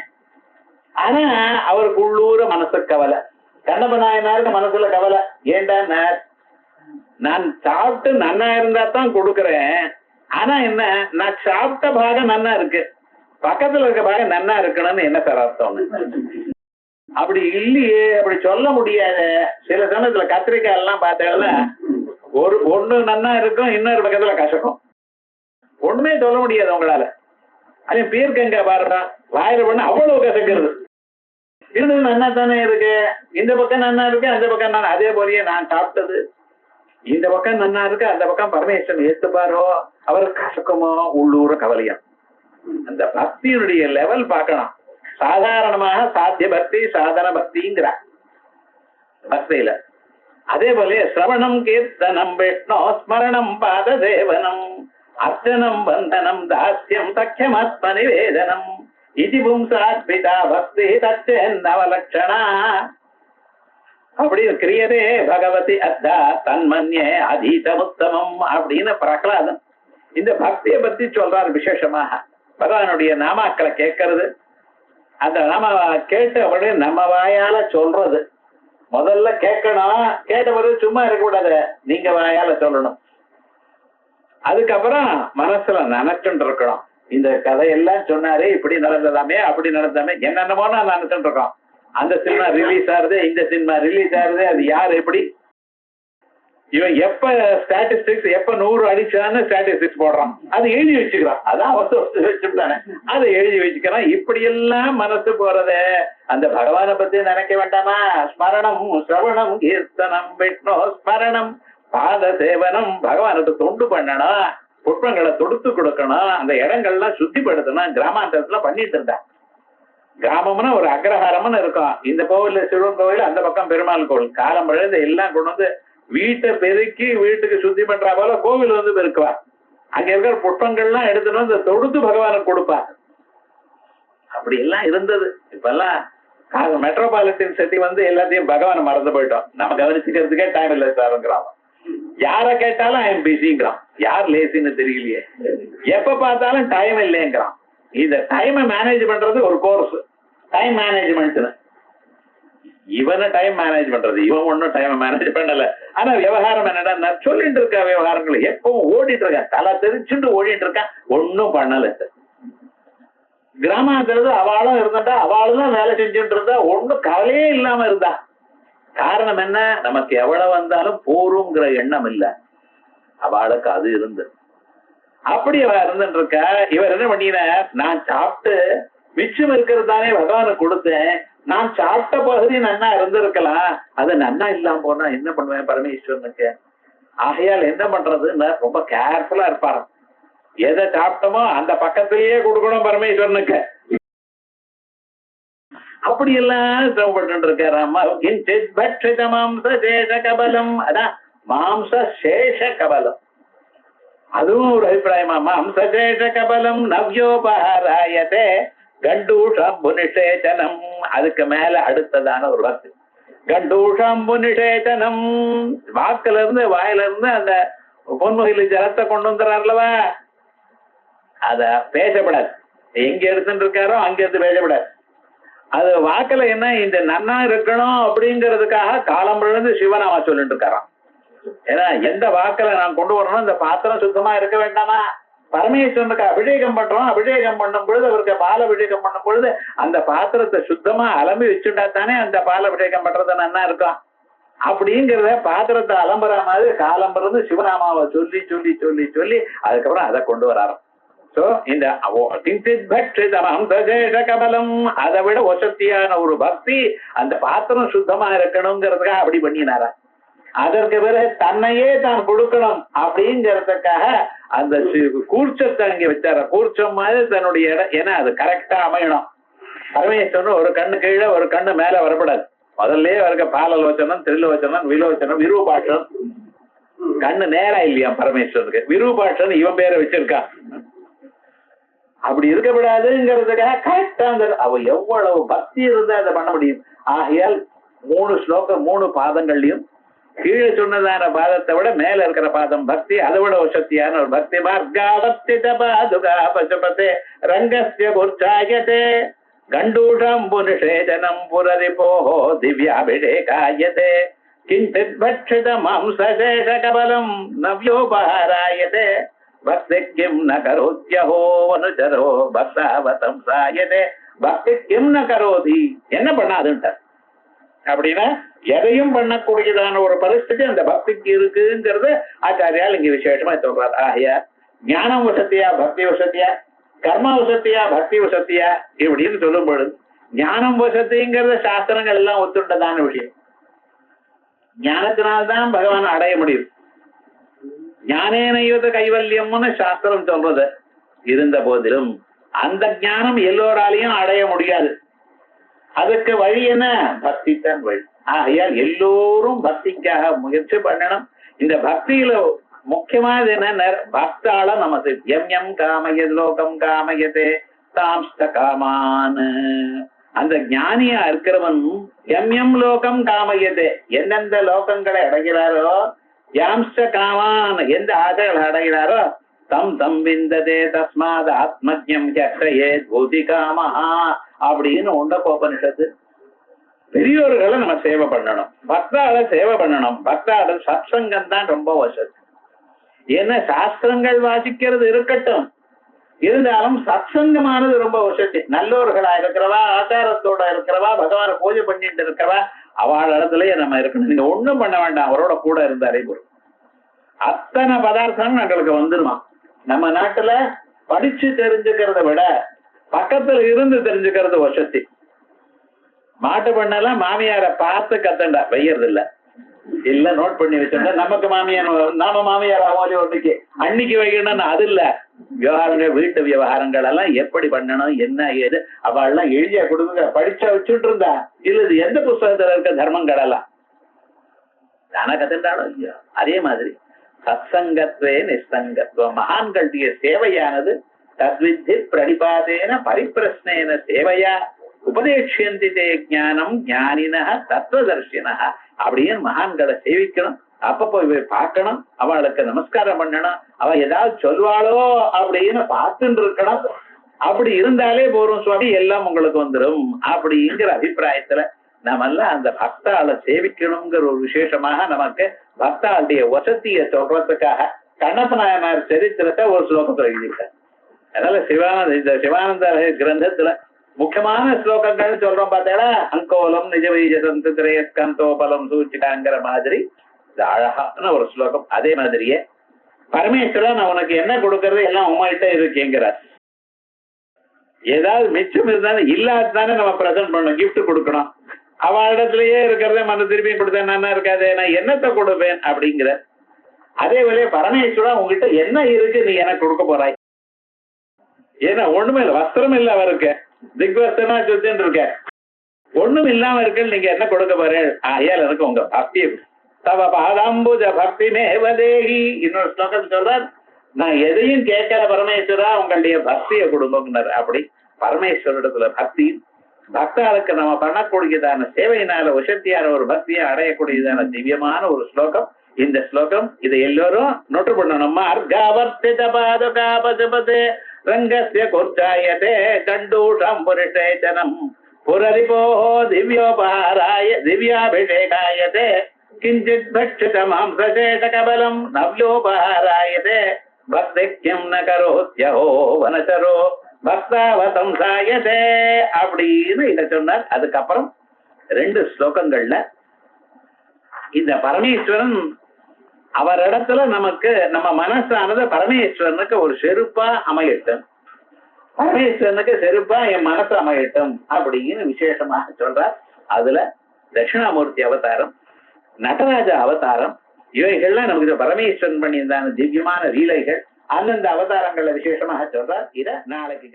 ஆனா அவருக்கு உள்ளூர மனசு கவலை. கண்ணப்ப நாயனாருக்கு மனசுல கவலை. ஏண்டா, நான் சாப்பிட்டு நன்னா இருந்தா தான் கொடுக்குறேன். ஆனா என்ன, நான் சாப்பிட்ட பாகம் நன்னா இருக்கு, பக்கத்துல இருக்க பாகம் நன்னா இருக்கணும்னு என்ன சார் அர்த்தம்? அப்படி இல்லையே, அப்படி சொல்ல முடியாது. சில சமயத்துல கத்திரிக்காய் எல்லாம் பார்த்தேன்னா ஒண்ணு நன்னா இருக்கும், இன்னொரு பக்கத்துல கசக்கும். ஒண்ணுமே சொல்ல முடியாது உங்களால. அதே பீர்க்கங்க பாருங்க, வாயில பண்ண அவ்வளவு கசக்கிறது. இருந்தது நன்னா தானே இருக்கு, இந்த பக்கம் நன்னா இருக்கு, அந்த பக்கம் நான் அதே போலயே நான் சாப்பிட்டது இந்த பக்கம் நன்னா இருக்கு, அந்த பக்கம் பரமேஸ்வரன் ஏத்துப்பாரோ அவருக்கு கசக்குமோ உள்ளூர கவலையா. அந்த பக்தியினுடைய லெவல் பார்க்கணும். சாதாரணமாக சாத்திய பக்தி சாதன பக்திங்கிறார் பக்தியில. அதே போல சிரவணம் கீர்த்தனம் விஷ்ணோ ஸ்மரணம் பாத தேவனம் அர்ச்சனம் வந்தனம் தாஸ்யம் சக்கியமாத்ம நிவேதனம் இது பும்சாத்பிதா பக்தி தச்சேன்னவலட்சணா. அப்படி கிரியதே பகவதி அத்தா தன்மன்யே அதீதமுத்தமம் அப்படின்னு பிரகலாதன் இந்த பக்தியை பத்தி சொல்றார். விசேஷமாக பகவானுடைய நாமாக்களை கேட்கறது, அந்த நாம கேட்ட உடனே நம்ம வாயால சொல்றது. முதல்ல கேட்கணும், கேட்ட பிறகு சும்மா இருக்கக்கூடாது, நீங்க வாயால சொல்லணும். அதுக்கப்புறம் மனசுல நினைச்சுட்டு இருக்கணும். இந்த கதையெல்லாம் சொன்னாரே, இப்படி நடந்ததாமே அப்படி நடந்தாமே என்னென்னமோ நான் நினைச்சுட்டு இருக்கோம். அந்த சினிமா ரிலீஸ் ஆகுது, இந்த சினிமா ரிலீஸ் ஆகுது, அது யார் எப்படி, இவன் எப்ப ஸ்டாட்டிஸ்டிக்ஸ் எப்ப 100 அடிச்சான்னு ஸ்டாட்டிஸ்டிக்ஸ் போடுறான், அது எழுதி வச்சுக்கிறான். அதான் வச்சுட்டானே, அதை எழுதி வச்சுக்கிறான். இப்படி எல்லாம் மனசு போறத அந்த பகவானை பத்தி நினைக்க வேண்டாமா? ஸ்மரணம் சிரவணம் கீர்த்தனம் விஷ்ணு ஸ்மரணம் பாத சேவனம். பகவானுக்கு தொண்டு பண்ணணும், புஷ்பங்களை தொடுத்து கொடுக்கணும், அந்த இடங்கள்லாம் சுத்திப்படுத்தணும். கிராமாந்தரத்துல பண்ணிட்டு இருந்தான். கிராமம்னா ஒரு அக்ரஹாரம்னு இருக்கும். இந்த கோவில் சிவன் கோவில், அந்த பக்கம் பெருமாள் கோவில். காலம் பழுது எல்லாம் கொண்டு வந்து வீட்டை பெருக்கி வீட்டுக்கு சுத்தி பண்ற போல கோவில் வந்து பெருக்குவார். அங்க இருக்கிற புஷ்பங்கள்லாம் எடுத்துட்டு வந்து தொடுத்து பகவானுக்கு கொடுப்பார். அப்படி எல்லாம் இருந்தது. இப்பெல்லாம் மெட்ரோபாலிட்டன் சிட்டி வந்து எல்லாத்தையும் பகவானை மறந்து போயிட்டோம். நம்ம கவனிச்சுக்கிறதுக்கே டைம் இல்லை சாருங்கிறான். யார கேட்டாலும் ஐ எம் பிஸிங்கிறான். யார் லேசின்னு தெரியலையே, எப்ப பார்த்தாலும் டைம் இல்லைங்கிறான். இந்த டைமை மேனேஜ் பண்றது ஒரு கோர்ஸ், டைம் மேனேஜ்மெண்ட். இவனை டைம் மேனேஜ் பண்றது, இவன் ஒன்னும் டைம் மேனேஜ் பண்ணல. ஆனா விவகாரம் என்னடா, சொல்லிட்டு இருக்க விவகாரங்கள் எப்பவும் ஓடிட்டு இருக்கான், தலை தெரிச்சுட்டு ஓடிட்டு இருக்கான், ஒன்னும் பண்ணல. கிராமத்துல அவளும் இருந்துட்டா, அவளும் தான் வேலை செஞ்சுட்டு இருந்தா, ஒன்னும் கவலையே இல்லாம இருந்தா. காரணம் என்ன, நமக்கு எவ்வளவு வந்தாலும் போருங்கிற எண்ணம் இல்ல. அவளுக்கு அது இருந்து அப்படி அவ இருந்துட்டு இருக்கா. இவர் என்ன பண்ணின, நான் சாப்பிட்டு மிச்சம் இருக்கிறது தானே பகவானுக்கு கொடுத்தேன், நான் சாப்பிட்ட பகுதி நன்னா இருந்திருக்கலாம், அது நன்னா இல்லாம போனா என்ன பண்ணுவேன் பரமேஸ்வரனுக்கு. ஆகையால் என்ன பண்றதுன்னு ரொம்ப கேர்ஃபுல்லா இருப்பாரு. எதை சாப்பிட்டோமோ அந்த பக்கத்திலேயே கொடுக்கணும் பரமேஸ்வரனுக்கு. அப்படி எல்லாம் சிரமப்பட்டு இருக்காராமா. மாம்ச கபலம், அதான் மாம்ச சேஷ கபலம். அதுவும் ஒரு அபிப்பிராயமா. மாம்சேஷ கபலம் நவ்யோபஹாராயதே கண்டூஷம்பு நிஷேச்சனம். அதுக்கு மேல அடுத்ததான ஒரு பக்தி கண்டூஷம்பு நிஷேச்சனம். வாக்குல இருந்து வாயில இருந்து அந்த பொன்முகையில் ஜலத்தை கொண்டு வந்துறாருலவா, அத பேசப்படாது. எங்க எடுத்துட்டு இருக்காரோ அங்க இருந்து பேசப்படாது. அது வாக்குல என்ன, இந்த நன்னா இருக்கணும் அப்படிங்கிறதுக்காக காலம் விழுந்து சிவனாமா சொல்லிட்டு இருக்காராம். ஏன்னா எந்த வாக்குல நான் கொண்டு வரணும், இந்த பாத்திரம் சுத்தமா இருக்க வேண்டாமா, பரமேஸ்வரனுக்கு அபிஷேகம் பண்றோம். அபிஷேகம் பண்ணும் பொழுது அவருக்கு பால் அபிஷேகம் பண்ணும் பொழுது அந்த பாத்திரத்தை சுத்தமா அலம்பி வச்சுட்டா தானே அந்த பால் அபிஷேகம் பண்றது நல்லா இருக்கும். அப்படிங்கிறத பாத்திரத்தை அலம்புற மாதிரி காலம்புறது சிவநாமாவை சொல்லி சொல்லி சொல்லி சொல்லி அதுக்கப்புறம் அதை கொண்டு வராரு. சோ இந்த கமலம் அதை விட வசத்தியான ஒரு பக்தி அந்த பாத்திரம் சுத்தமா இருக்கணுங்கிறதுக்காக அப்படி பண்ணினாரா. அதற்கு பிறகு தன்னையே தான் கொடுக்கணும் அப்படிங்கிறதுக்காக அந்த கூர்ச்சத்தை அங்க வச்சார. கூர்ச்சம் மாதிரி தன்னுடைய இடம், ஏன்னா அது கரெக்டா அமையணும். பரமேஸ்வரன் ஒரு கண்ணு கீழே ஒரு கண்ணு மேல வரப்படாது. முதல்ல இருக்க பாலல் வச்சனம், திரில் வச்சனம், விலோச்சனம், விருபாட்சன். கண்ணு நேரா இல்லையா பரமேஸ்வரனுக்கு. விருபாட்சன் இவன் பேரை வச்சிருக்கா. அப்படி இருக்கக்கூடாதுங்கிறதுக்காக கரெக்டா அந்த அவ எவ்வளவு பக்தி இருந்தா அதை பண்ண முடியும். ஆகையால் 3 ஸ்லோகம் 3 பாதங்கள்லயும் கீழே சொன்னதான பாதத்தை விட மேல இருக்கிற பாதம் பக்தி, அதை விட வசத்தியான ஒரு பக்தி. மார்காவத்திதபாதுகாபசபதே ரங்கஸ்ய குர்ச்சாயதே கண்டூஷம் புனிஷேஜனம் புரரிபோஹோ திவ்யாபிஷேகாயதே கிஞ்சித் பட்சித மாம்சசேஷ கபலம் நவ்யோபஹாராயதே பக்தி கிம் ந கரோத்யஹோ அனுச்சரோ பக்தாவதம் சாயதே. பக்தி கிம் ந கரோதி, என்ன பண்ணாதுன்ட்டார். அப்படின்னா எதையும் பண்ணக்கூடியதான ஒரு பரிஸ்திதி அந்த பக்திக்கு இருக்குங்கிறது ஆச்சாரியால் இங்க விசேஷமா சொல்றாரு. ஆகையா ஞானம் வசத்தியா பக்தி வசத்தியா, கர்ம வசத்தியா பக்தி வசத்தியா இப்படின்னு சொல்லும் பொழுது ஞானம் வசதிங்கிறத சாஸ்திரங்கள் எல்லாம் ஒத்துண்டதான விஷயம். ஞானத்தினால்தான் பகவான் அடைய முடியும். ஞானேனையுத கைவல்யம்னு சாஸ்திரம் சொல்றது இருந்த போதிலும் அந்த ஞானம் எல்லோராலையும் அடைய முடியாது. அதுக்கு வழி என்ன? பக்தி தான் வழி. ஆகையால் எல்லோரும் பக்திக்காக முயற்சி பண்ணணும். இந்த பக்தியில முக்கியமானது என்ன? பக்தால நமது எம் எம் காமயத் லோகம் காமயதே தாம்ஸ்த காமான். அந்த ஞானியா இருக்கிறவன் எம் எம் லோகம் காமயதே, எந்தெந்த லோகங்களை அடைகிறாரோ, யாம்ஸ்த காமான் எந்த ஆசைகளை அடைகிறாரோ, தம் தம் விந்ததே தஸ்மாத் ஆத்மஜ்யம் கக்ஷயே பூதி காமஹா அப்படின்னு உண்டகோபனிஷத்து. பெரியோர்களை நம்ம சேவை பண்ணணும், பக்தால சேவை பண்ணணும். பக்தால சத்சங்கம் தான் ரொம்ப வசதி. ஏன்னா சாஸ்திரங்கள் வாசிக்கிறது இருக்கட்டும், இருந்தாலும் சத்சங்கமானது ரொம்ப வசதி. நல்லோர்களா இருக்கிறவா, ஆச்சாரத்தோட இருக்கிறவா, பகவான பூஜை பண்ணிட்டு இருக்கிறவா, அவள் இடத்துலயே நம்ம இருக்கணும். நீங்க ஒண்ணும் பண்ண வேண்டாம், அவரோட கூட இருந்தாரே போதும். அத்தனை பதார்த்தம் எங்களுக்கு வந்துருமா. நம்ம நாட்டுல படிச்சு தெரிஞ்சுக்கிறத விட பக்கத்துல இருந்து தெரிஞ்சுக்கிறது வசதி. மாட்டு பண்ணலாம் மாமியார பார்த்து கத்தண்டா வையறது இல்ல, இல்ல நோட் பண்ணி வச்சோம்னா நமக்கு மாமியார் நாம மாமியார் ஆகும் ஒன்றைக்கு அன்னைக்கு வைக்கணும்னு அது இல்ல. விவகாரங்கள் வீட்டு விவகாரங்கள் எல்லாம் எப்படி பண்ணணும் என்ன ஏது அவெல்லாம் எழுதியா கொடுங்க, படிச்சா வச்சுட்டு இருந்தா இல்ல இது எந்த புஸ்தகத்துல இருக்க தர்மங்கள் எல்லாம் தானே கத்துண்டாலும் இல்லையோ. அதே மாதிரி சத்சங்கத்வே நிஸ்தங்கத்துவம், மகான்களுடைய சேவையானது தத்வித்தி பிரணிபாதேன பரிப்பிரஸ்னேன சேவையா உபதேட்சியந்தி தே ஞானம் ஞானின தத்துவதர்ஷின. அப்படின்னு மகான்களை சேவிக்கணும், அப்பப்போ போய் பார்க்கணும், அவளுக்கு நமஸ்காரம் பண்ணணும், அவ ஏதாவது சொல்வாளோ அப்படின்னு பார்த்துட்டு இருக்கணும். அப்படி இருந்தாலே போரும் சுவாமி எல்லாம் உங்களுக்கு வந்துடும் அப்படிங்கிற அபிப்பிராயத்துல நாம எல்லாம் அந்த பக்தாளை சேவிக்கணுங்கிற ஒரு விசேஷமாக நமக்கு பக்தாளுடைய வசதியை சொல்றதுக்காக கண்ணப்ப நாயனார் சரித்திரத்தை ஒரு ஸ்லோகத்துல எழுதிட்டார். அதனால இந்த சிவானந்த கிரந்தத்துல முக்கியமான ஸ்லோகங்கள் சொல்றோம் பார்த்தா, அங்கோலம் நிஜவீஜந்தோபலம் சூச்சிகாங்கிற மாதிரி இது அழகான ஒரு ஸ்லோகம். அதே மாதிரியே பரமேஸ்வரன் நான் உனக்கு என்ன கொடுக்கறது எல்லாம் உங்கள்கிட்ட இருக்கேங்கிறார். ஏதாவது மிச்சம் இருந்தாலும் இல்லாதானே நம்ம பிரசன்ட் பண்ணணும், கிஃப்ட் கொடுக்கணும். அவளிடத்திலேயே இருக்கிறத மன திருப்பி கொடுத்தா நல்லா இருக்காது, நான் என்னத்தை கொடுப்பேன் அப்படிங்கிற. அதே வேலையே பரமேஸ்வரன் உங்ககிட்ட என்ன இருக்கு நீ எனக்கு கொடுக்க போறாய்? ஏன்னா ஒண்ணுமே இல்லை, வஸ்திரம் இல்ல அவருக்கு, திக்வஸ்தனா சுத்தின்னு இருக்க, ஒண்ணும் இல்லாம இருக்கு, நீங்க என்ன கொடுக்க போறேன்? ஆயால் எனக்கு உங்க பக்தி தவ பாதாம்புஜ பக்தி மேவதேகி. இன்னொரு ஸ்லோகம் சொல்றார், நான் எதையும் கேட்கற பரமேஸ்வரா உங்களுடைய பக்தியை கொடுங்கன்னார். அப்படி பரமேஸ்வரிடத்துல பக்தி, பக்தாளுக்கு நம்ம பண்ணக்கூடியதான சேவையினால உசத்தியான ஒரு பக்தியை அடையக்கூடியதான திவ்யமான ஒரு ஸ்லோகம் இந்த ஸ்லோகம். இதை எல்லோரும் நோட்டு பண்ணணும். மார்காவர்த்தித பாதுகாபசபதே ரங்கஸ்ய குர்ச்சாயதே கண்டூஷம் புருஷேச்சனம் புரரிபோஹோ திவ்யோபஹாராய திவ்யாபிஷேகாயதே கிஞ்சித் பட்சித மாம்சசேஷ கபலம் நவ்யோபஹாராயதே பக்திக்யம் ந கரோத்யஹோ வனச்சரோ பக்தாவதம் சாயதே அப்படின்னு இத சொன்னார். அதுக்கப்புறம் 2 ஸ்லோகங்கள்ல இந்த பரமேஸ்வரன் அவரிடத்துல நமக்கு நம்ம மனசானது பரமேஸ்வரனுக்கு ஒரு செருப்பா அமையட்டும், பரமேஸ்வரனுக்கு செருப்பா என் மனசு அமையட்டும் அப்படின்னு விசேஷமாக சொல்றார். அதுல தட்சிணாமூர்த்தி அவதாரம், நடராஜ அவதாரம், இவைகள்லாம் நமக்கு பரமேஸ்வரன் பண்ணியிருந்தான திவ்யமான லீலைகள், அந்தந்த அவதாரங்களை விசேஷமாக சொல்றார். இத நாளைக்கு